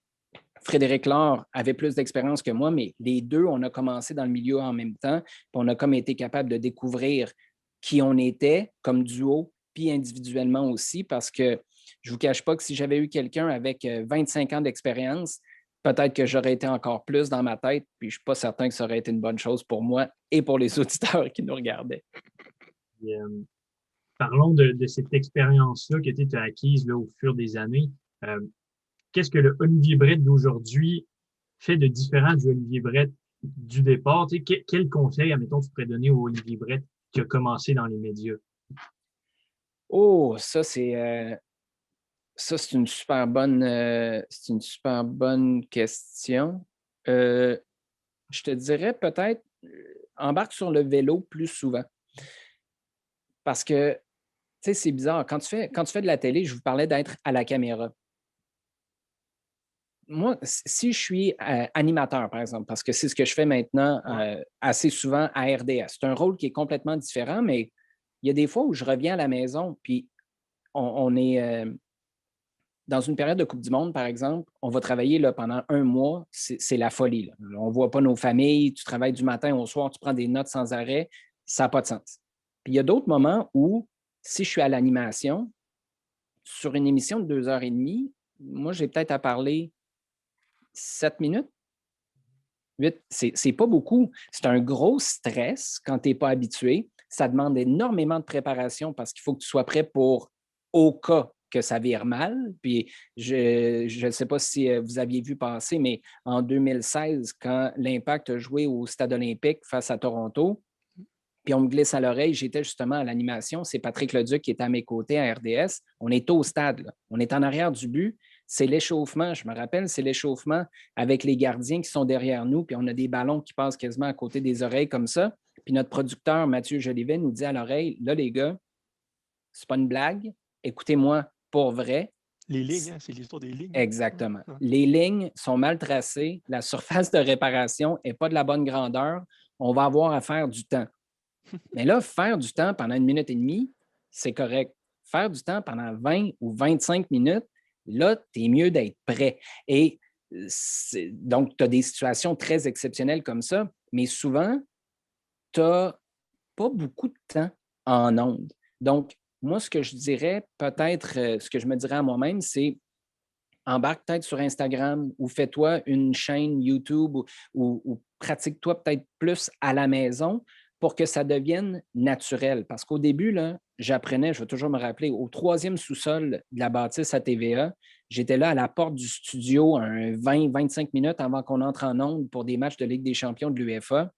Frédéric Laure avait plus d'expérience que moi, mais les deux, on a commencé dans le milieu en même temps. Puis on a comme été capable de découvrir qui on était comme duo, puis individuellement aussi, parce que je ne vous cache pas que si j'avais eu quelqu'un avec 25 ans d'expérience, peut-être que j'aurais été encore plus dans ma tête, puis je ne suis pas certain que ça aurait été une bonne chose pour moi et pour les auditeurs qui nous regardaient. Et, parlons de cette expérience-là que tu as acquise là, au fur des années. Qu'est-ce que le Olivier Brett d'aujourd'hui fait de différent du Olivier Brett du départ? Tu sais, quel conseil, admettons, tu pourrais donner au Olivier Brett qui a commencé dans les médias? Oh, ça, c'est Ça, c'est une super bonne question. Je te dirais peut-être, embarque sur le vélo plus souvent. Parce que, tu sais, c'est bizarre. Quand tu fais de la télé, je vous parlais d'être à la caméra. Moi, si je suis animateur, par exemple, parce que c'est ce que je fais maintenant assez souvent à RDS, c'est un rôle qui est complètement différent, mais il y a des fois où je reviens à la maison, puis on est dans une période de Coupe du Monde, par exemple, on va travailler là, pendant un mois, c'est la folie. Là. On ne voit pas nos familles, tu travailles du matin au soir, tu prends des notes sans arrêt, ça n'a pas de sens. Puis il y a d'autres moments où, si je suis à l'animation, sur une émission de 2 heures et demie, moi, j'ai peut-être à parler 7 minutes, 8. C'est pas beaucoup. C'est un gros stress quand tu n'es pas habitué. Ça demande énormément de préparation parce qu'il faut que tu sois prêt pour au cas que ça vire mal. Puis je ne sais pas si vous aviez vu passer, mais en 2016, quand l'Impact a joué au Stade olympique face à Toronto, puis on me glisse à l'oreille, j'étais justement à l'animation. C'est Patrick Leduc qui est à mes côtés à RDS. On est au stade, là. On est en arrière du but. C'est l'échauffement, je me rappelle, c'est l'échauffement avec les gardiens qui sont derrière nous, puis on a des ballons qui passent quasiment à côté des oreilles comme ça. Puis notre producteur, Mathieu Jolivet, nous dit à l'oreille, là, les gars, c'est pas une blague, écoutez-moi pour vrai. Les lignes, hein, c'est l'histoire des lignes. Exactement. Ouais. Les lignes sont mal tracées, la surface de réparation n'est pas de la bonne grandeur, on va avoir à faire du temps. Mais là, faire du temps pendant 1 minute et demie, c'est correct. Faire du temps pendant 20 ou 25 minutes, là, tu es mieux d'être prêt. Et donc, tu as des situations très exceptionnelles comme ça, mais souvent, tu n'as pas beaucoup de temps en ondes. Donc, moi, ce que je dirais, peut-être, ce que je me dirais à moi-même, c'est embarque peut-être sur Instagram ou fais-toi une chaîne YouTube ou pratique-toi peut-être plus à la maison pour que ça devienne naturel. Parce qu'au début, là, j'apprenais, je vais toujours me rappeler, au 3e sous-sol de la bâtisse à TVA, j'étais là à la porte du studio un 20-25 minutes avant qu'on entre en onde pour des matchs de Ligue des champions de l'UEFA.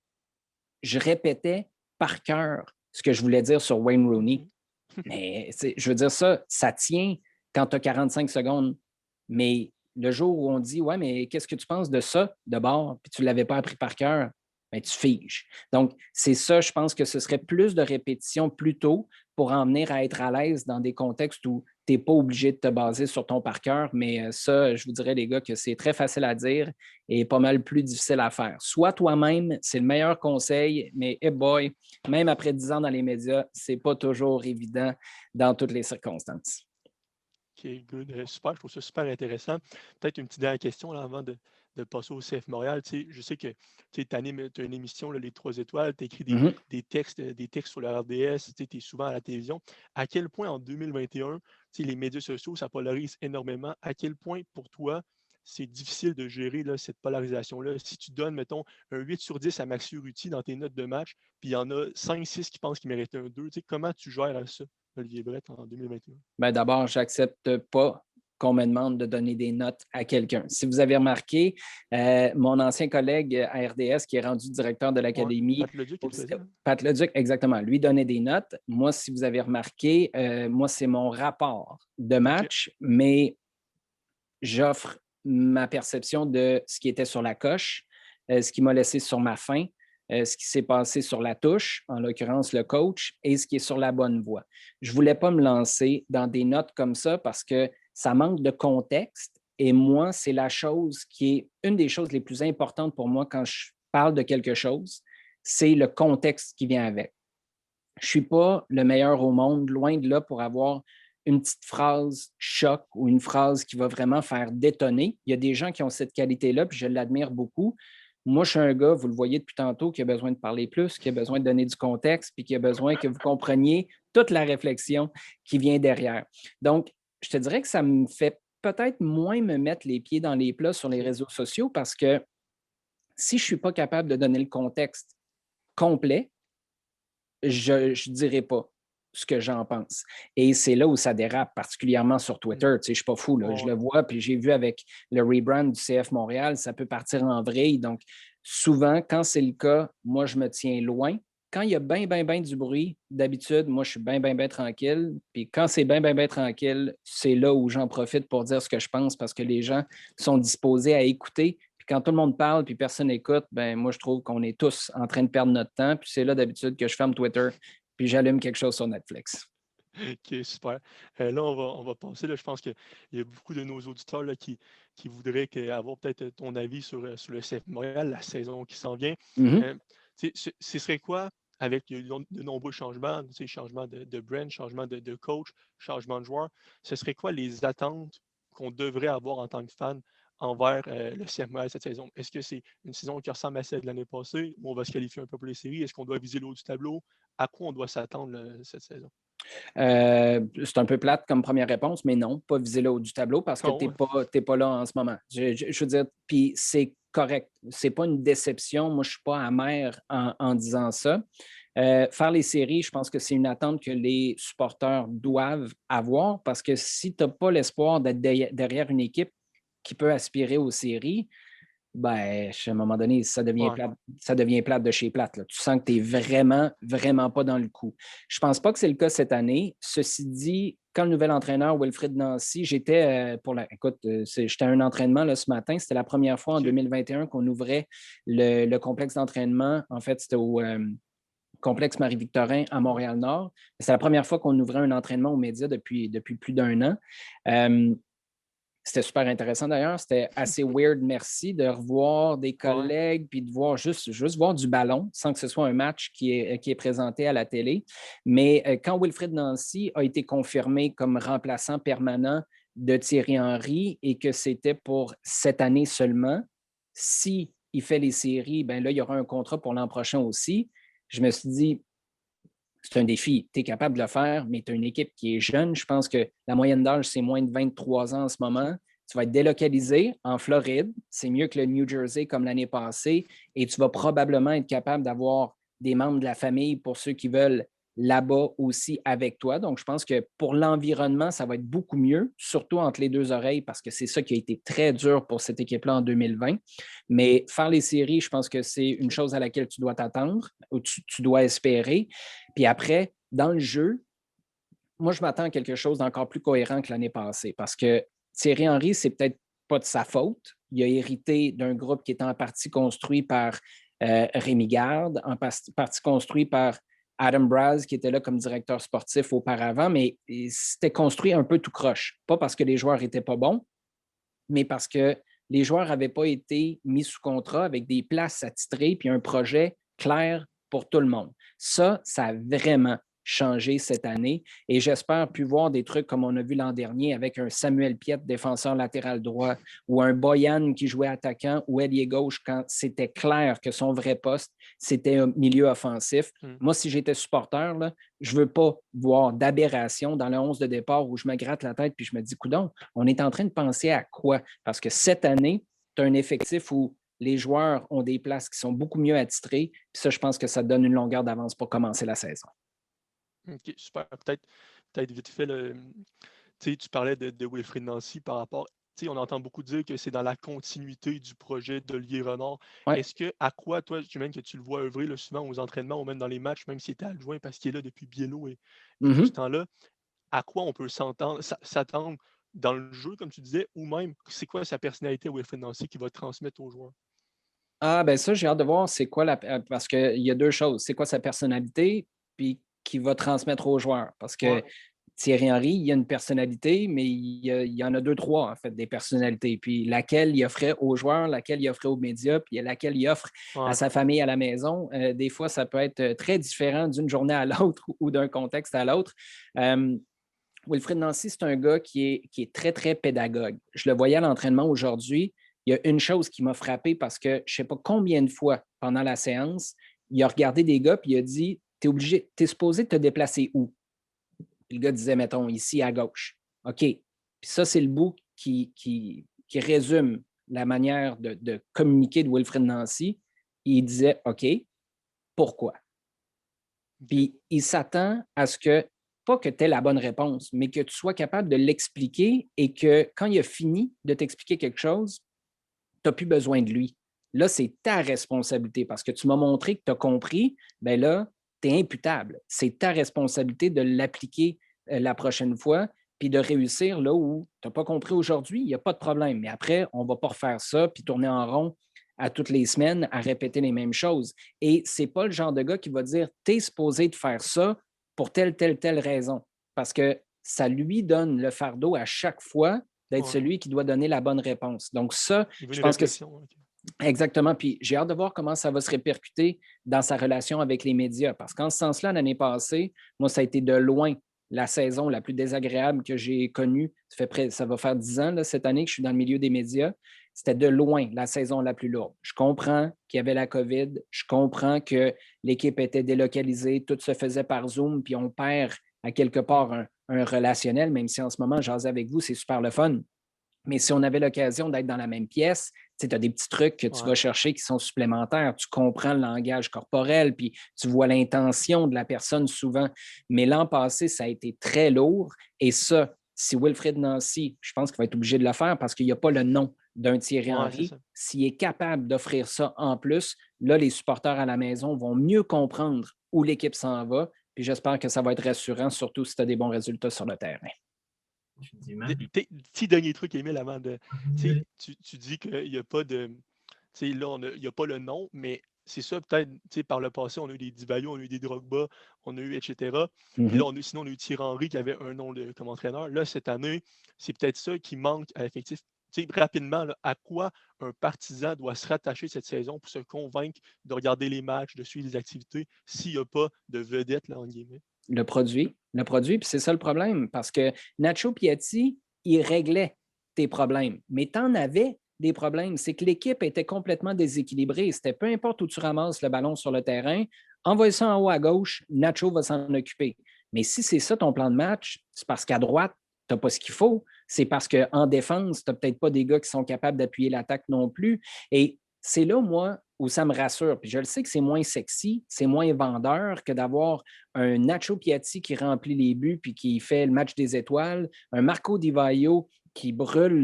Je répétais par cœur ce que je voulais dire sur Wayne Rooney. Mais je veux dire, ça tient quand tu as 45 secondes. Mais le jour où on dit, ouais, mais qu'est-ce que tu penses de ça de bord, puis tu ne l'avais pas appris par cœur, bien, tu figes. Donc, c'est ça, je pense que ce serait plus de répétition plus tôt pour en venir à être à l'aise dans des contextes où tu n'es pas obligé de te baser sur ton par cœur. Mais ça, je vous dirais, les gars, que c'est très facile à dire et pas mal plus difficile à faire. Sois toi-même, c'est le meilleur conseil, mais hey boy, même après 10 ans dans les médias, c'est pas toujours évident dans toutes les circonstances. OK, good. Super, je trouve ça super intéressant. Peut-être une petite dernière question là, avant de passer au CF Montréal. Tu sais, je sais que tu animes une émission, là, Les 3 étoiles, tu écris des textes sur le RDS, tu es souvent à la télévision. À quel point en 2021, tu sais, les médias sociaux, ça polarise énormément. À quel point pour toi, c'est difficile de gérer là, cette polarisation-là? Si tu donnes, mettons, un 8 sur 10 à Maxime Ruti dans tes notes de match, puis il y en a 5-6 qui pensent qu'il mérite un 2, tu sais, comment tu gères ça, Olivier Brett, en 2021? Bien, d'abord, je n'accepte pas qu'on me demande de donner des notes à quelqu'un. Si vous avez remarqué, mon ancien collègue à RDS, qui est rendu directeur de l'académie, Pat Leduc, il le faisait. Pat Leduc, exactement, lui donnait des notes. Moi, si vous avez remarqué, moi, c'est mon rapport de match, mais j'offre ma perception de ce qui était sur la coche, ce qui m'a laissé sur ma faim, ce qui s'est passé sur la touche, en l'occurrence le coach, et ce qui est sur la bonne voie. Je ne voulais pas me lancer dans des notes comme ça parce que ça manque de contexte. Et moi, c'est la chose qui est une des choses les plus importantes pour moi quand je parle de quelque chose, c'est le contexte qui vient avec. Je ne suis pas le meilleur au monde, loin de là, pour avoir une petite phrase choc ou une phrase qui va vraiment faire détonner. Il y a des gens qui ont cette qualité-là, puis je l'admire beaucoup. Moi, je suis un gars, vous le voyez depuis tantôt, qui a besoin de parler plus, qui a besoin de donner du contexte, puis qui a besoin que vous compreniez toute la réflexion qui vient derrière. Donc, je te dirais que ça me fait peut-être moins me mettre les pieds dans les plats sur les réseaux sociaux parce que si je ne suis pas capable de donner le contexte complet, je ne dirai pas ce que j'en pense. Et c'est là où ça dérape, particulièrement sur Twitter. Tu sais, je ne suis pas fou, là. Je le vois, puis j'ai vu avec le rebrand du CF Montréal, ça peut partir en vrille. Donc, souvent, quand c'est le cas, moi, je me tiens loin. quand il y a bien du bruit, d'habitude, moi, je suis bien tranquille. Puis quand c'est bien tranquille, c'est là où j'en profite pour dire ce que je pense parce que les gens sont disposés à écouter. Puis quand tout le monde parle puis personne n'écoute, ben moi, je trouve qu'on est tous en train de perdre notre temps. Puis c'est là, d'habitude, que je ferme Twitter puis j'allume quelque chose sur Netflix. OK, super. Là, on va passer, là, je pense qu'il y a beaucoup de nos auditeurs là, qui voudraient avoir peut-être ton avis sur le CF Montréal, la saison qui s'en vient. Mhm. Ce serait quoi, avec de nombreux changements, changements de brand, changements de coach, changements de joueurs, ce serait quoi les attentes qu'on devrait avoir en tant que fan envers le CF Montréal cette saison? Est-ce que c'est une saison qui ressemble à celle de l'année passée, où on va se qualifier un peu pour les séries? Est-ce qu'on doit viser le haut du tableau? À quoi on doit s'attendre cette saison? C'est un peu plate comme première réponse, mais non, pas viser le haut du tableau parce que Non, tu n'es pas là en ce moment. Je veux dire, puis c'est correct. C'est pas une déception. Moi, je ne suis pas amer en disant ça. Faire les séries, je pense que c'est une attente que les supporters doivent avoir parce que si tu n'as pas l'espoir d'être derrière une équipe qui peut aspirer aux séries, ben, à un moment donné, ouais. ça devient plate de chez plate. Là. Tu sens que tu n'es vraiment pas dans le coup. Je ne pense pas que c'est le cas cette année. Ceci dit, quand le nouvel entraîneur, Wilfried Nancy, j'étais j'étais à un entraînement là, ce matin. C'était la première fois en 2021 qu'on ouvrait le complexe d'entraînement. En fait, c'était au complexe Marie-Victorin à Montréal-Nord. C'est la première fois qu'on ouvrait un entraînement aux médias depuis plus d'1 an. C'était super intéressant d'ailleurs. C'était assez weird, merci, de revoir des collègues puis de voir juste voir du ballon sans que ce soit un match qui est présenté à la télé. Mais quand Wilfried Nancy a été confirmé comme remplaçant permanent de Thierry Henry et que c'était pour cette année seulement, si il fait les séries, ben là, il y aura un contrat pour l'an prochain aussi. Je me suis dit, c'est un défi. Tu es capable de le faire, mais tu as une équipe qui est jeune. Je pense que la moyenne d'âge, c'est moins de 23 ans en ce moment. Tu vas être délocalisé en Floride. C'est mieux que le New Jersey comme l'année passée. Et tu vas probablement être capable d'avoir des membres de la famille pour ceux qui veulent là-bas aussi avec toi. Donc, je pense que pour l'environnement, ça va être beaucoup mieux, surtout entre les deux oreilles, parce que c'est ça qui a été très dur pour cette équipe-là en 2020. Mais faire les séries, je pense que c'est une chose à laquelle tu dois t'attendre ou tu dois espérer. Puis après, dans le jeu, moi, je m'attends à quelque chose d'encore plus cohérent que l'année passée parce que Thierry Henry, c'est peut-être pas de sa faute. Il a hérité d'un groupe qui était en partie construit par Rémi Garde, en partie construit par Adam Braz, qui était là comme directeur sportif auparavant, mais c'était construit un peu tout croche. Pas parce que les joueurs n'étaient pas bons, mais parce que les joueurs n'avaient pas été mis sous contrat avec des places attitrées puis un projet clair pour tout le monde. Ça a vraiment changé cette année et j'espère plus voir des trucs comme on a vu l'an dernier avec un Samuel Piette, défenseur latéral droit, ou un Boyan qui jouait attaquant ou ailier gauche quand c'était clair que son vrai poste, c'était un milieu offensif. Moi, si j'étais supporter, là, je ne veux pas voir d'aberration dans le 11 de départ où je me gratte la tête puis je me dis, coudonc, on est en train de penser à quoi? Parce que cette année, tu as un effectif où les joueurs ont des places qui sont beaucoup mieux attitrées. Puis ça, je pense que ça donne une longueur d'avance pour commencer la saison. OK, super. Peut-être vite fait, tu parlais de Wilfried Nancy par rapport. On entend beaucoup dire que c'est dans la continuité du projet d'Olivier Renard. Ouais. Est-ce que, à quoi, toi, j'imagine que tu le vois œuvrer là, souvent aux entraînements ou même dans les matchs, même s'il était adjoint parce qu'il est là depuis Biello et tout ce temps-là, à quoi on peut s'attendre dans le jeu, comme tu disais, ou même c'est quoi sa personnalité Wilfried Nancy qui va transmettre aux joueurs? Ah, ben ça, j'ai hâte de voir c'est quoi parce qu'il y a deux choses. C'est quoi sa personnalité, puis qui va transmettre aux joueurs. Parce que Thierry Henry, il a une personnalité, mais il y en a deux, trois, en fait, des personnalités. Puis laquelle il offrait aux joueurs, laquelle il offrait aux médias, puis laquelle il offre à sa famille à la maison. Des fois, ça peut être très différent d'une journée à l'autre ou d'un contexte à l'autre. Wilfried Nancy, c'est un gars qui est très, très pédagogue. Je le voyais à l'entraînement aujourd'hui. Il y a une chose qui m'a frappé parce que je ne sais pas combien de fois pendant la séance, il a regardé des gars et il a dit, tu es supposé te déplacer où? Puis le gars disait, mettons, ici à gauche. OK. Puis ça, c'est le bout qui résume la manière de communiquer de Wilfried Nancy. Il disait, OK, pourquoi? Puis il s'attend à ce que, pas que tu aies la bonne réponse, mais que tu sois capable de l'expliquer et que quand il a fini de t'expliquer quelque chose, tu n'as plus besoin de lui. Là, c'est ta responsabilité parce que tu m'as montré que tu as compris. Bien là, tu es imputable. C'est ta responsabilité de l'appliquer la prochaine fois, puis de réussir là où tu n'as pas compris aujourd'hui, il n'y a pas de problème. Mais après, on ne va pas refaire ça, puis tourner en rond à toutes les semaines à répéter les mêmes choses. Et ce n'est pas le genre de gars qui va dire « tu es supposé de faire ça pour telle raison ». Parce que ça lui donne le fardeau à chaque fois d'être celui qui doit donner la bonne réponse. Donc ça, je pense que... Exactement. Puis j'ai hâte de voir comment ça va se répercuter dans sa relation avec les médias. Parce qu'en ce sens-là, l'année passée, moi, ça a été de loin la saison la plus désagréable que j'ai connue. Ça va faire 10 ans là, cette année que je suis dans le milieu des médias. C'était de loin la saison la plus lourde. Je comprends qu'il y avait la COVID. Je comprends que l'équipe était délocalisée. Tout se faisait par Zoom. Puis on perd à quelque part un relationnel, même si en ce moment, jaser avec vous, c'est super le fun. Mais si on avait l'occasion d'être dans la même pièce, tu as des petits trucs que tu vas chercher qui sont supplémentaires. Tu comprends le langage corporel, puis tu vois l'intention de la personne souvent. Mais l'an passé, ça a été très lourd. Et ça, si Wilfried Nancy, je pense qu'il va être obligé de le faire parce qu'il n'y a pas le nom d'un Thierry Henry, s'il est capable d'offrir ça en plus, là, les supporters à la maison vont mieux comprendre où l'équipe s'en va. Puis j'espère que ça va être rassurant, surtout si tu as des bons résultats sur le terrain. Petit dernier truc, Émile, avant de. Tu dis qu'il n'y a pas de. Là, il n'y a pas le nom, mais c'est ça, peut-être, par le passé, on a eu des Dibayo, on a eu des Drogba, on a eu, etc. Puis là, sinon, on a eu Thierry Henry qui avait un nom comme entraîneur. Là, cette année, c'est peut-être ça qui manque à l'effectif. Rapidement, là, à quoi un partisan doit se rattacher cette saison pour se convaincre de regarder les matchs, de suivre les activités, s'il n'y a pas de vedette, là, en guillemets? Le produit, puis c'est ça le problème, parce que Nacho Piatti, il réglait tes problèmes, mais tu en avais des problèmes. C'est que l'équipe était complètement déséquilibrée. C'était peu importe où tu ramasses le ballon sur le terrain, envoie ça en haut à gauche, Nacho va s'en occuper. Mais si c'est ça ton plan de match, c'est parce qu'à droite, tu n'as pas ce qu'il faut. C'est parce qu'en défense, tu n'as peut-être pas des gars qui sont capables d'appuyer l'attaque non plus. Et c'est là, moi, où ça me rassure. Puis je le sais que c'est moins sexy, c'est moins vendeur que d'avoir un Nacho Piatti qui remplit les buts puis qui fait le match des étoiles, un Marco Di Vaio qui brûle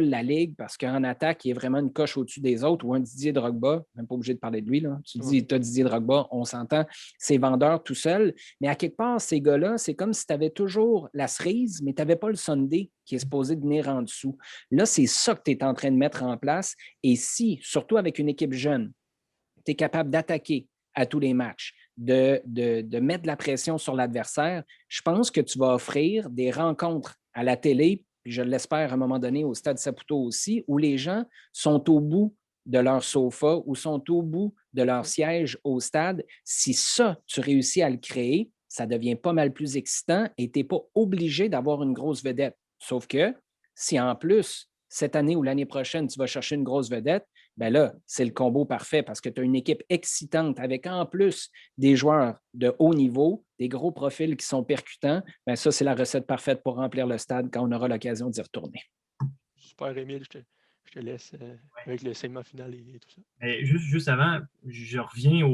la ligue parce qu'en attaque, il est vraiment une coche au-dessus des autres, ou un Didier Drogba, même pas obligé de parler de lui, là. Tu dis, tu as Didier Drogba, on s'entend, c'est vendeur tout seul, mais à quelque part, ces gars-là, c'est comme si tu avais toujours la cerise, mais tu n'avais pas le Sunday qui est supposé venir en dessous. Là, c'est ça que tu es en train de mettre en place, et si, surtout avec une équipe jeune, tu es capable d'attaquer à tous les matchs, de mettre de la pression sur l'adversaire, je pense que tu vas offrir des rencontres à la télé, puis je l'espère à un moment donné au Stade Saputo aussi, où les gens sont au bout de leur sofa ou sont au bout de leur siège au stade. Si ça, tu réussis à le créer, ça devient pas mal plus excitant et tu n'es pas obligé d'avoir une grosse vedette. Sauf que si en plus, cette année ou l'année prochaine, tu vas chercher une grosse vedette, bien là, c'est le combo parfait parce que tu as une équipe excitante avec en plus des joueurs de haut niveau, des gros profils qui sont percutants. Bien ça, c'est la recette parfaite pour remplir le stade quand on aura l'occasion d'y retourner. Super, Émile, je te laisse avec le segment final et tout ça. Mais juste avant, je reviens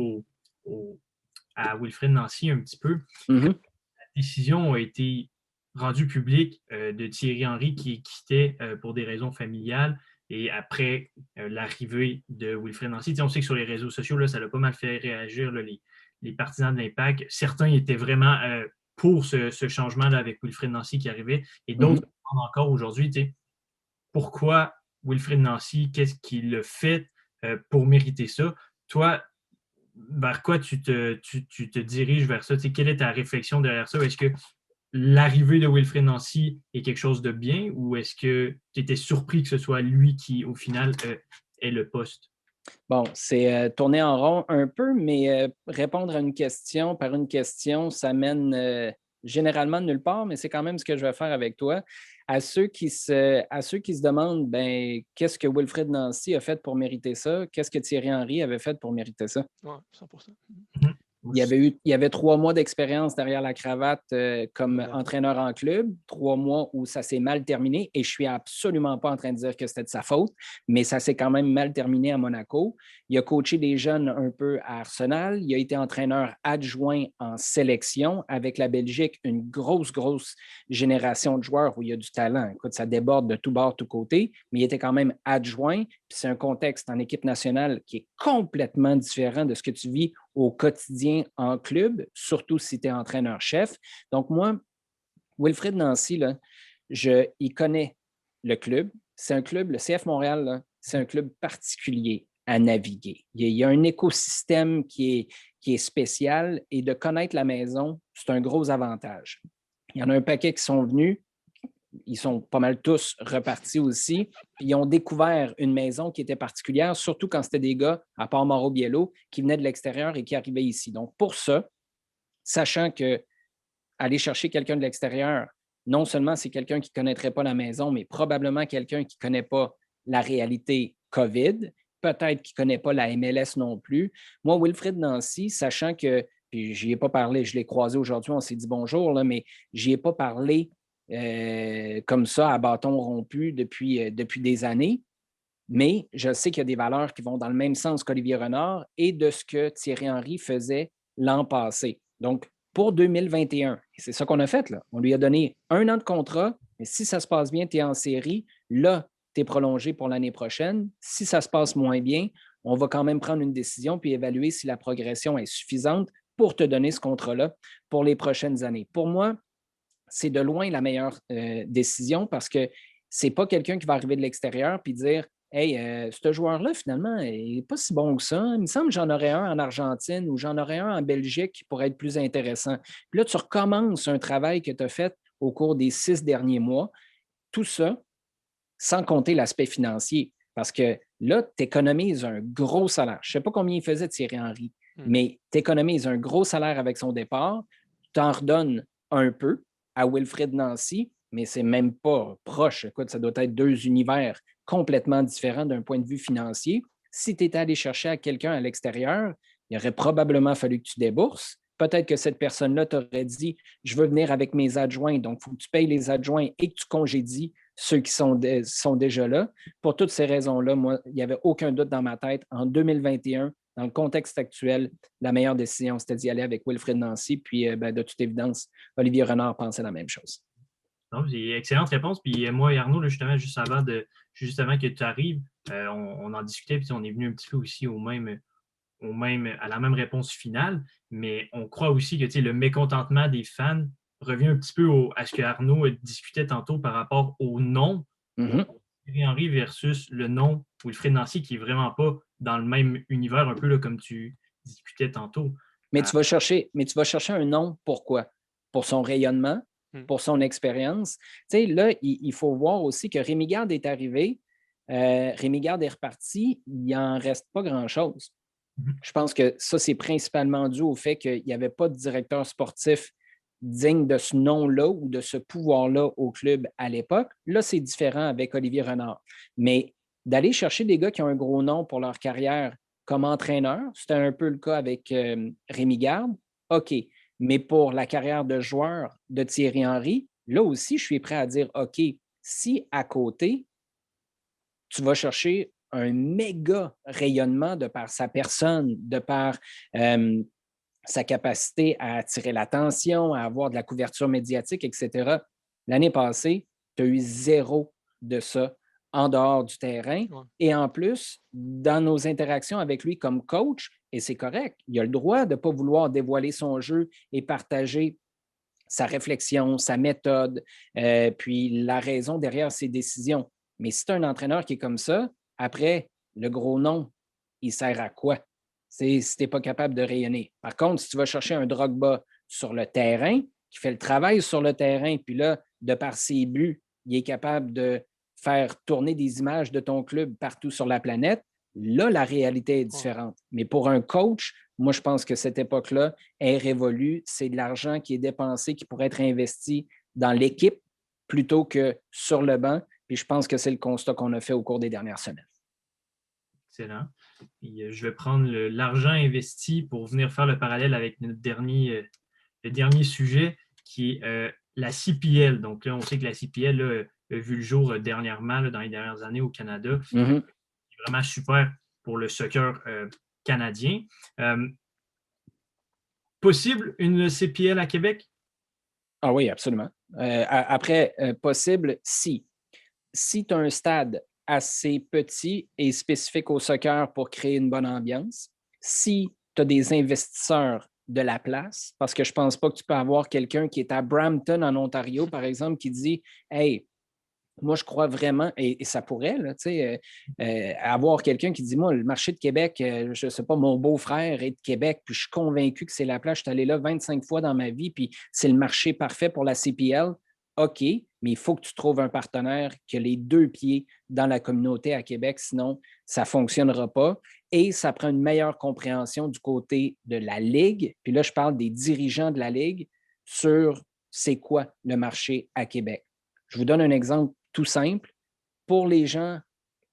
à Wilfried Nancy un petit peu. La décision a été rendue publique de Thierry Henry qui quittait pour des raisons familiales. Et après l'arrivée de Wilfried Nancy, on sait que sur les réseaux sociaux, là, ça a pas mal fait réagir là, les partisans de l'Impact. Certains étaient vraiment pour ce changement-là avec Wilfried Nancy qui arrivait. Et d'autres encore aujourd'hui, pourquoi Wilfried Nancy, qu'est-ce qu'il a fait pour mériter ça? Toi, vers quoi tu te diriges vers ça? Quelle est ta réflexion derrière ça? Est-ce que l'arrivée de Wilfried Nancy est quelque chose de bien ou est-ce que tu étais surpris que ce soit lui qui, au final, ait le poste? Bon, c'est tourner en rond un peu, mais répondre à une question par une question, ça mène généralement nulle part, mais c'est quand même ce que je vais faire avec toi. À ceux qui se demandent, ben, qu'est-ce que Wilfried Nancy a fait pour mériter ça? Qu'est-ce que Thierry Henry avait fait pour mériter ça? Oui, 100%. Il y avait 3 mois d'expérience derrière la cravate comme entraîneur en club, 3 mois où ça s'est mal terminé et je ne suis absolument pas en train de dire que c'était de sa faute, mais ça s'est quand même mal terminé à Monaco. Il a coaché des jeunes un peu à Arsenal. Il a été entraîneur adjoint en sélection avec la Belgique, une grosse génération de joueurs où il y a du talent. Écoute, ça déborde de tous bords, tous côtés, mais il était quand même adjoint. Puis c'est un contexte en équipe nationale qui est complètement différent de ce que tu vis au quotidien en club, surtout si tu es entraîneur-chef. Donc, moi, Wilfrid Nancy, là, il connaît le club. C'est un club, le CF Montréal, là, c'est un club particulier à naviguer. Il y a un écosystème qui est spécial et de connaître la maison, c'est un gros avantage. Il y en a un paquet qui sont venus. Ils sont pas mal tous repartis aussi. Puis ils ont découvert une maison qui était particulière, surtout quand c'était des gars, à part Mauro Biello, qui venaient de l'extérieur et qui arrivaient ici. Donc, pour ça, sachant que aller chercher quelqu'un de l'extérieur, non seulement c'est quelqu'un qui ne connaîtrait pas la maison, mais probablement quelqu'un qui ne connaît pas la réalité COVID, peut-être qui ne connaît pas la MLS non plus. Moi, Wilfrid Nancy, sachant que, puis je n'y ai pas parlé, je l'ai croisé aujourd'hui, on s'est dit bonjour, là, mais je n'y ai pas parlé comme ça à bâton rompu depuis des années. Mais je sais qu'il y a des valeurs qui vont dans le même sens qu'Olivier Renard et de ce que Thierry Henry faisait l'an passé. Donc, pour 2021, et c'est ça qu'on a fait, là. On lui a donné 1 an de contrat, mais si ça se passe bien, tu es en série, là, tu es prolongé pour l'année prochaine. Si ça se passe moins bien, on va quand même prendre une décision puis évaluer si la progression est suffisante pour te donner ce contrat-là pour les prochaines années. Pour moi, c'est de loin la meilleure décision parce que c'est pas quelqu'un qui va arriver de l'extérieur puis dire hey, ce joueur-là, finalement, il n'est pas si bon que ça. Il me semble que j'en aurais un en Argentine ou j'en aurais un en Belgique qui pourrait être plus intéressant. Puis là, tu recommences un travail que tu as fait au cours des 6 derniers mois. Tout ça, sans compter l'aspect financier. Parce que là, tu économises un gros salaire. Je ne sais pas combien il faisait Thierry Henry, mais tu économises un gros salaire avec son départ. Tu en redonnes un peu à Wilfrid Nancy, mais c'est même pas proche. Écoute, ça doit être 2 univers complètement différents d'un point de vue financier. Si tu étais allé chercher à quelqu'un à l'extérieur, il aurait probablement fallu que tu débourses. Peut-être que cette personne-là t'aurait dit « Je veux venir avec mes adjoints, donc il faut que tu payes les adjoints et que tu congédies ceux qui sont déjà là. » Pour toutes ces raisons-là, moi, il n'y avait aucun doute dans ma tête. En 2021, dans le contexte actuel, la meilleure décision, c'était d'y aller avec Wilfrid Nancy. Puis, de toute évidence, Olivier Renard pensait la même chose. Non, c'est une excellente réponse. Puis moi et Arnaud, là, justement, juste avant que tu arrives, on en discutait, puis on est venu un petit peu aussi à la même réponse finale, mais on croit aussi que le mécontentement des fans revient un petit peu à ce que Arnaud discutait tantôt par rapport au nom Thierry Henry versus le nom Wilfrid Nancy, qui n'est vraiment pas dans le même univers, un peu là, comme tu discutais tantôt. Mais tu vas chercher un nom, pourquoi? Pour son rayonnement, pour son expérience. Tu sais, là, il faut voir aussi que Rémi Garde est arrivé, Rémi Garde est reparti, il n'en reste pas grand-chose. Je pense que ça, c'est principalement dû au fait qu'il n'y avait pas de directeur sportif digne de ce nom-là ou de ce pouvoir-là au club à l'époque. Là, c'est différent avec Olivier Renard. Mais d'aller chercher des gars qui ont un gros nom pour leur carrière comme entraîneur, c'était un peu le cas avec Rémi Garde, OK. Mais pour la carrière de joueur de Thierry Henry, là aussi, je suis prêt à dire OK, si à côté, tu vas chercher un méga rayonnement de par sa personne, de par sa capacité à attirer l'attention, à avoir de la couverture médiatique, etc. L'année passée, tu as eu 0 de ça en dehors du terrain. Ouais. Et en plus, dans nos interactions avec lui comme coach, et c'est correct, il a le droit de ne pas vouloir dévoiler son jeu et partager sa réflexion, sa méthode, puis la raison derrière ses décisions. Mais si tu as un entraîneur qui est comme ça, après, le gros nom, il sert à quoi? Si tu n'es pas capable de rayonner. Par contre, si tu vas chercher un Drogba sur le terrain, qui fait le travail sur le terrain, puis là, de par ses buts, il est capable de faire tourner des images de ton club partout sur la planète, là, la réalité est différente. Mais pour un coach, moi, je pense que cette époque-là est révolue. C'est de l'argent qui est dépensé, qui pourrait être investi dans l'équipe plutôt que sur le banc. Puis je pense que c'est le constat qu'on a fait au cours des dernières semaines. Excellent. Puis, je vais prendre l'argent investi pour venir faire le parallèle avec le dernier sujet qui est la CPL. Donc là, on sait que la CPL là, a vu le jour dernièrement, là, dans les dernières années au Canada. C'est vraiment super pour le soccer canadien. Possible une CPL à Québec? Ah oui, absolument. Après, possible si. Si tu as un stade assez petit et spécifique au soccer pour créer une bonne ambiance, si tu as des investisseurs de la place, parce que je ne pense pas que tu peux avoir quelqu'un qui est à Brampton, en Ontario, par exemple, qui dit « Hey, moi, je crois vraiment, et ça pourrait, là, avoir quelqu'un qui dit, moi, le marché de Québec, je ne sais pas, mon beau-frère est de Québec, puis je suis convaincu que c'est la place. Je suis allé là 25 fois dans ma vie, puis c'est le marché parfait pour la CPL. OK, mais il faut que tu trouves un partenaire qui a les deux pieds dans la communauté à Québec, sinon ça ne fonctionnera pas. Et ça prend une meilleure compréhension du côté de la Ligue. Puis là, je parle des dirigeants de la Ligue sur c'est quoi le marché à Québec. Je vous donne un exemple tout simple. Pour les gens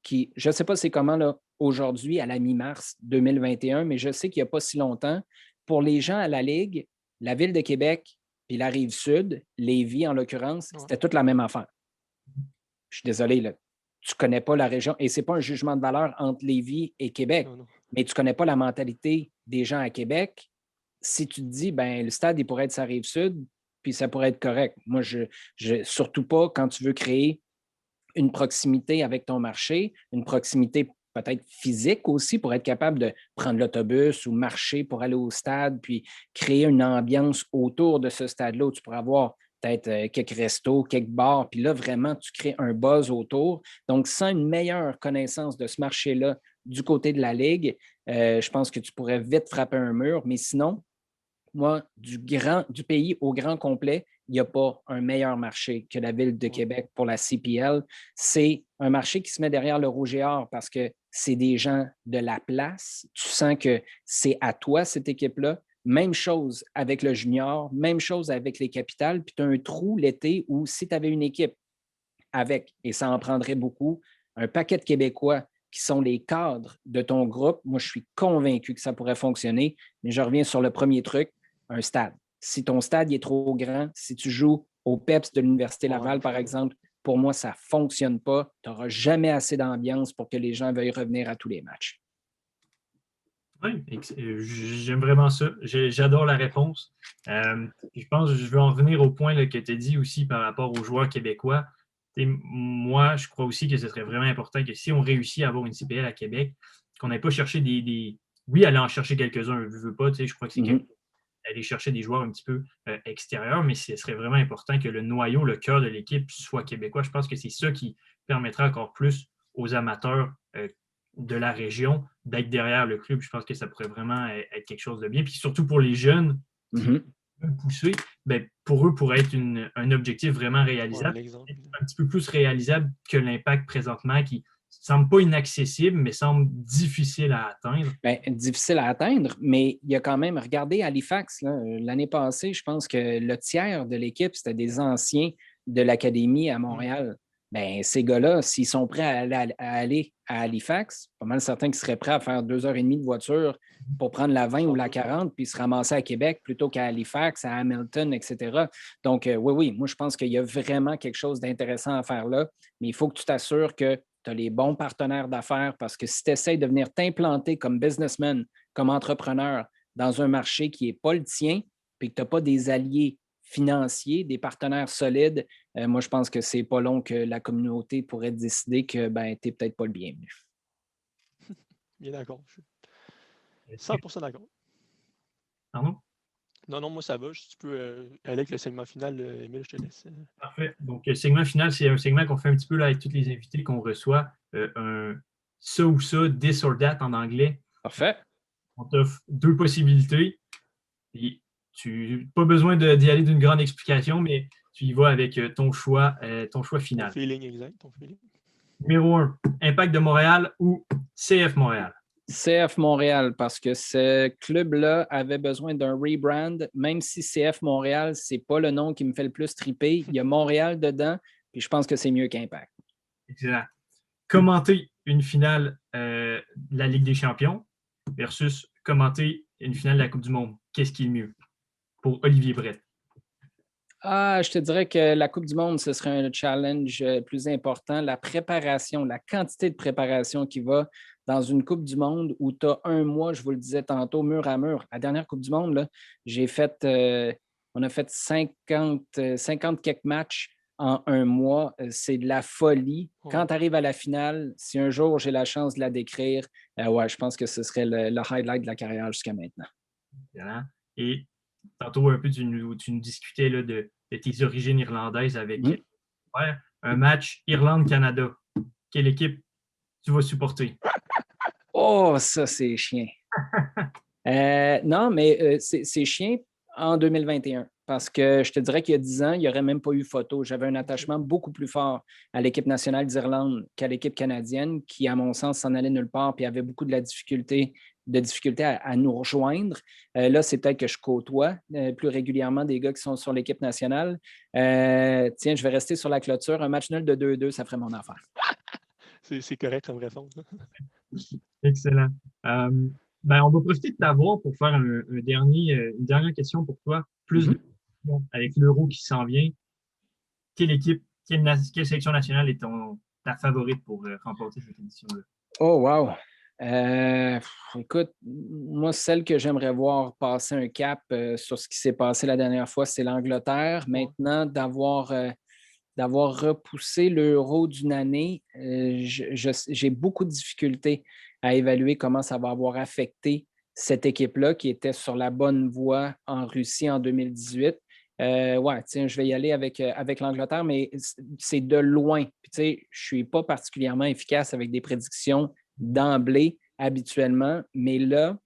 qui, je ne sais pas c'est comment là, aujourd'hui, à la mi-mars 2021, mais je sais qu'il n'y a pas si longtemps, pour les gens à la Ligue, la Ville de Québec puis la Rive-Sud, Lévis en l'occurrence, c'était toute la même affaire. Je suis désolé, là, tu ne connais pas la région, et ce n'est pas un jugement de valeur entre Lévis et Québec, mais tu ne connais pas la mentalité des gens à Québec. Si tu te dis, ben le stade, il pourrait être sa Rive-Sud, puis ça pourrait être correct. Moi, surtout pas quand tu veux créer une proximité avec ton marché, une proximité peut-être physique aussi pour être capable de prendre l'autobus ou marcher pour aller au stade, puis créer une ambiance autour de ce stade-là où tu pourrais avoir peut-être quelques restos, quelques bars, puis là, vraiment, tu crées un buzz autour. Donc, sans une meilleure connaissance de ce marché-là du côté de la Ligue, je pense que tu pourrais vite frapper un mur, mais sinon, moi, du pays au grand complet, il n'y a pas un meilleur marché que la Ville de Québec pour la CPL. C'est un marché qui se met derrière le rouge et or parce que c'est des gens de la place. Tu sens que c'est à toi, cette équipe-là. Même chose avec le junior, même chose avec les capitales. Puis tu as un trou l'été où si tu avais une équipe avec, et ça en prendrait beaucoup, un paquet de Québécois qui sont les cadres de ton groupe, moi, je suis convaincu que ça pourrait fonctionner. Mais je reviens sur le premier truc, un stade. Si ton stade est trop grand, si tu joues au PEPS de l'Université Laval, par exemple, pour moi, ça ne fonctionne pas. Tu n'auras jamais assez d'ambiance pour que les gens veuillent revenir à tous les matchs. Oui, j'aime vraiment ça. J'adore la réponse. Je pense que je veux en revenir au point là, que tu as dit aussi par rapport aux joueurs québécois. Moi, je crois aussi que ce serait vraiment important que si on réussit à avoir une CPL à Québec, qu'on n'aille pas chercher Oui, aller en chercher quelques-uns, je veux pas, je crois que c'est aller chercher des joueurs un petit peu extérieurs, mais ce serait vraiment important que le noyau, le cœur de l'équipe soit québécois. Je pense que c'est ça qui permettra encore plus aux amateurs de la région d'être derrière le club. Je pense que ça pourrait vraiment être quelque chose de bien. Puis surtout pour les jeunes qui peuvent pousser, ben, pour eux, pourrait être un objectif vraiment réalisable. Un petit peu plus réalisable que l'impact présentement qui ne semble pas inaccessible, mais semble difficile à atteindre. Bien, difficile à atteindre, mais il y a quand même, regardez Halifax, l'année passée, je pense que le tiers de l'équipe, c'était des anciens de l'Académie à Montréal. Bien, ces gars-là, s'ils sont prêts à aller à Halifax, pas mal certains qui seraient prêts à faire 2h30 de voiture pour prendre la 20 ou la 40 puis se ramasser à Québec plutôt qu'à Halifax, à Hamilton, etc. Donc, oui, moi, je pense qu'il y a vraiment quelque chose d'intéressant à faire là, mais il faut que tu t'assures que tu as les bons partenaires d'affaires parce que si tu essaies de venir t'implanter comme businessman, comme entrepreneur dans un marché qui n'est pas le tien, puis que tu n'as pas des alliés financiers, des partenaires solides, moi, je pense que c'est pas long que la communauté pourrait décider que ben, tu n'es peut-être pas le bienvenu. Bien d'accord. Je suis 100% d'accord. Pardon? Non, moi ça va. Tu peux aller avec le segment final, Émile, je te laisse. Parfait. Donc, le segment final, c'est un segment qu'on fait un petit peu là, avec tous les invités qu'on reçoit. Un ça ou ça, this or that en anglais. Parfait. On t'offre deux possibilités. Et pas besoin d'y aller d'une grande explication, mais tu y vas avec ton choix final. Ton feeling exact, ton feeling. Numéro 1, Impact de Montréal ou CF Montréal? CF Montréal, parce que ce club-là avait besoin d'un rebrand, même si CF Montréal, ce n'est pas le nom qui me fait le plus triper. Il y a Montréal dedans, puis je pense que c'est mieux qu'Impact. Excellent. Commenter une finale de la Ligue des Champions versus commenter une finale de la Coupe du Monde. Qu'est-ce qui est le mieux pour Olivier Brett? Je te dirais que la Coupe du Monde, ce serait un challenge plus important. La préparation, la quantité de préparation qui va dans une Coupe du Monde où tu as un mois, je vous le disais tantôt, mur à mur. La dernière Coupe du Monde, là, on a fait 50 quelques matchs en un mois. C'est de la folie. Quand tu arrives à la finale, si un jour j'ai la chance de la décrire, ouais, je pense que ce serait le highlight de la carrière jusqu'à maintenant. Excellent. Et tantôt, un peu, tu nous discutais là, de tes origines irlandaises avec ouais, un match Irlande-Canada. Quelle équipe tu vas supporter? Oh, ça, c'est chiant. Non, mais c'est chiant en 2021 parce que je te dirais qu'il y a 10 ans, il n'y aurait même pas eu photo. J'avais un attachement beaucoup plus fort à l'équipe nationale d'Irlande qu'à l'équipe canadienne qui, à mon sens, s'en allait nulle part et avait beaucoup de difficulté à nous rejoindre. Là, c'est peut-être que je côtoie plus régulièrement des gars qui sont sur l'équipe nationale. Tiens, je vais rester sur la clôture. Un match nul de 2-2, ça ferait mon affaire. C'est correct comme réponse. Excellent. On va profiter de t'avoir pour faire une dernière question pour toi. Plus de questions avec l'Euro qui s'en vient. Quelle équipe, quelle sélection nationale est ta favorite pour remporter cette édition-là? Oh, wow! Écoute, moi, celle que j'aimerais voir passer un cap sur ce qui s'est passé la dernière fois, c'est l'Angleterre. Maintenant, d'avoir repoussé l'Euro d'une année, j'ai beaucoup de difficultés à évaluer comment ça va avoir affecté cette équipe-là qui était sur la bonne voie en Russie en 2018. Ouais, tiens, je vais y aller avec l'Angleterre, mais c'est de loin. Puis, tu sais, je ne suis pas particulièrement efficace avec des prédictions d'emblée habituellement, mais là,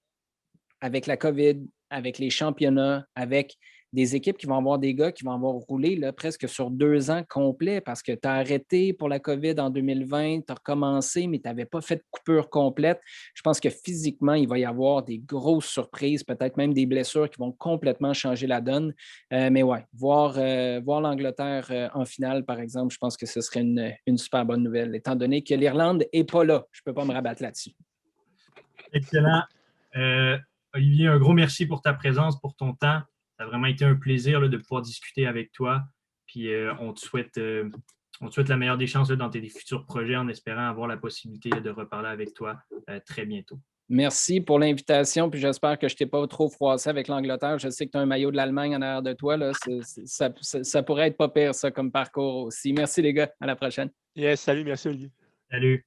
avec la COVID, avec les championnats, avec des équipes qui vont avoir des gars qui vont avoir roulé là, presque sur 2 ans complets parce que tu as arrêté pour la COVID en 2020, tu as recommencé, mais tu n'avais pas fait de coupure complète. Je pense que physiquement, il va y avoir des grosses surprises, peut-être même des blessures qui vont complètement changer la donne. Mais ouais, voir l'Angleterre en finale, par exemple, je pense que ce serait une super bonne nouvelle, étant donné que l'Irlande n'est pas là. Je ne peux pas me rabattre là-dessus. Excellent. Olivier, un gros merci pour ta présence, pour ton temps. Ça a vraiment été un plaisir là, de pouvoir discuter avec toi. Puis on te souhaite la meilleure des chances là, dans tes futurs projets en espérant avoir la possibilité là, de reparler avec toi très bientôt. Merci pour l'invitation, puis j'espère que je ne t'ai pas trop froissé avec l'Angleterre. Je sais que tu as un maillot de l'Allemagne en arrière de toi. Là. Ça pourrait être pas pire, ça, comme parcours aussi. Merci, les gars. À la prochaine. Yes, salut, merci, Olivier. Salut.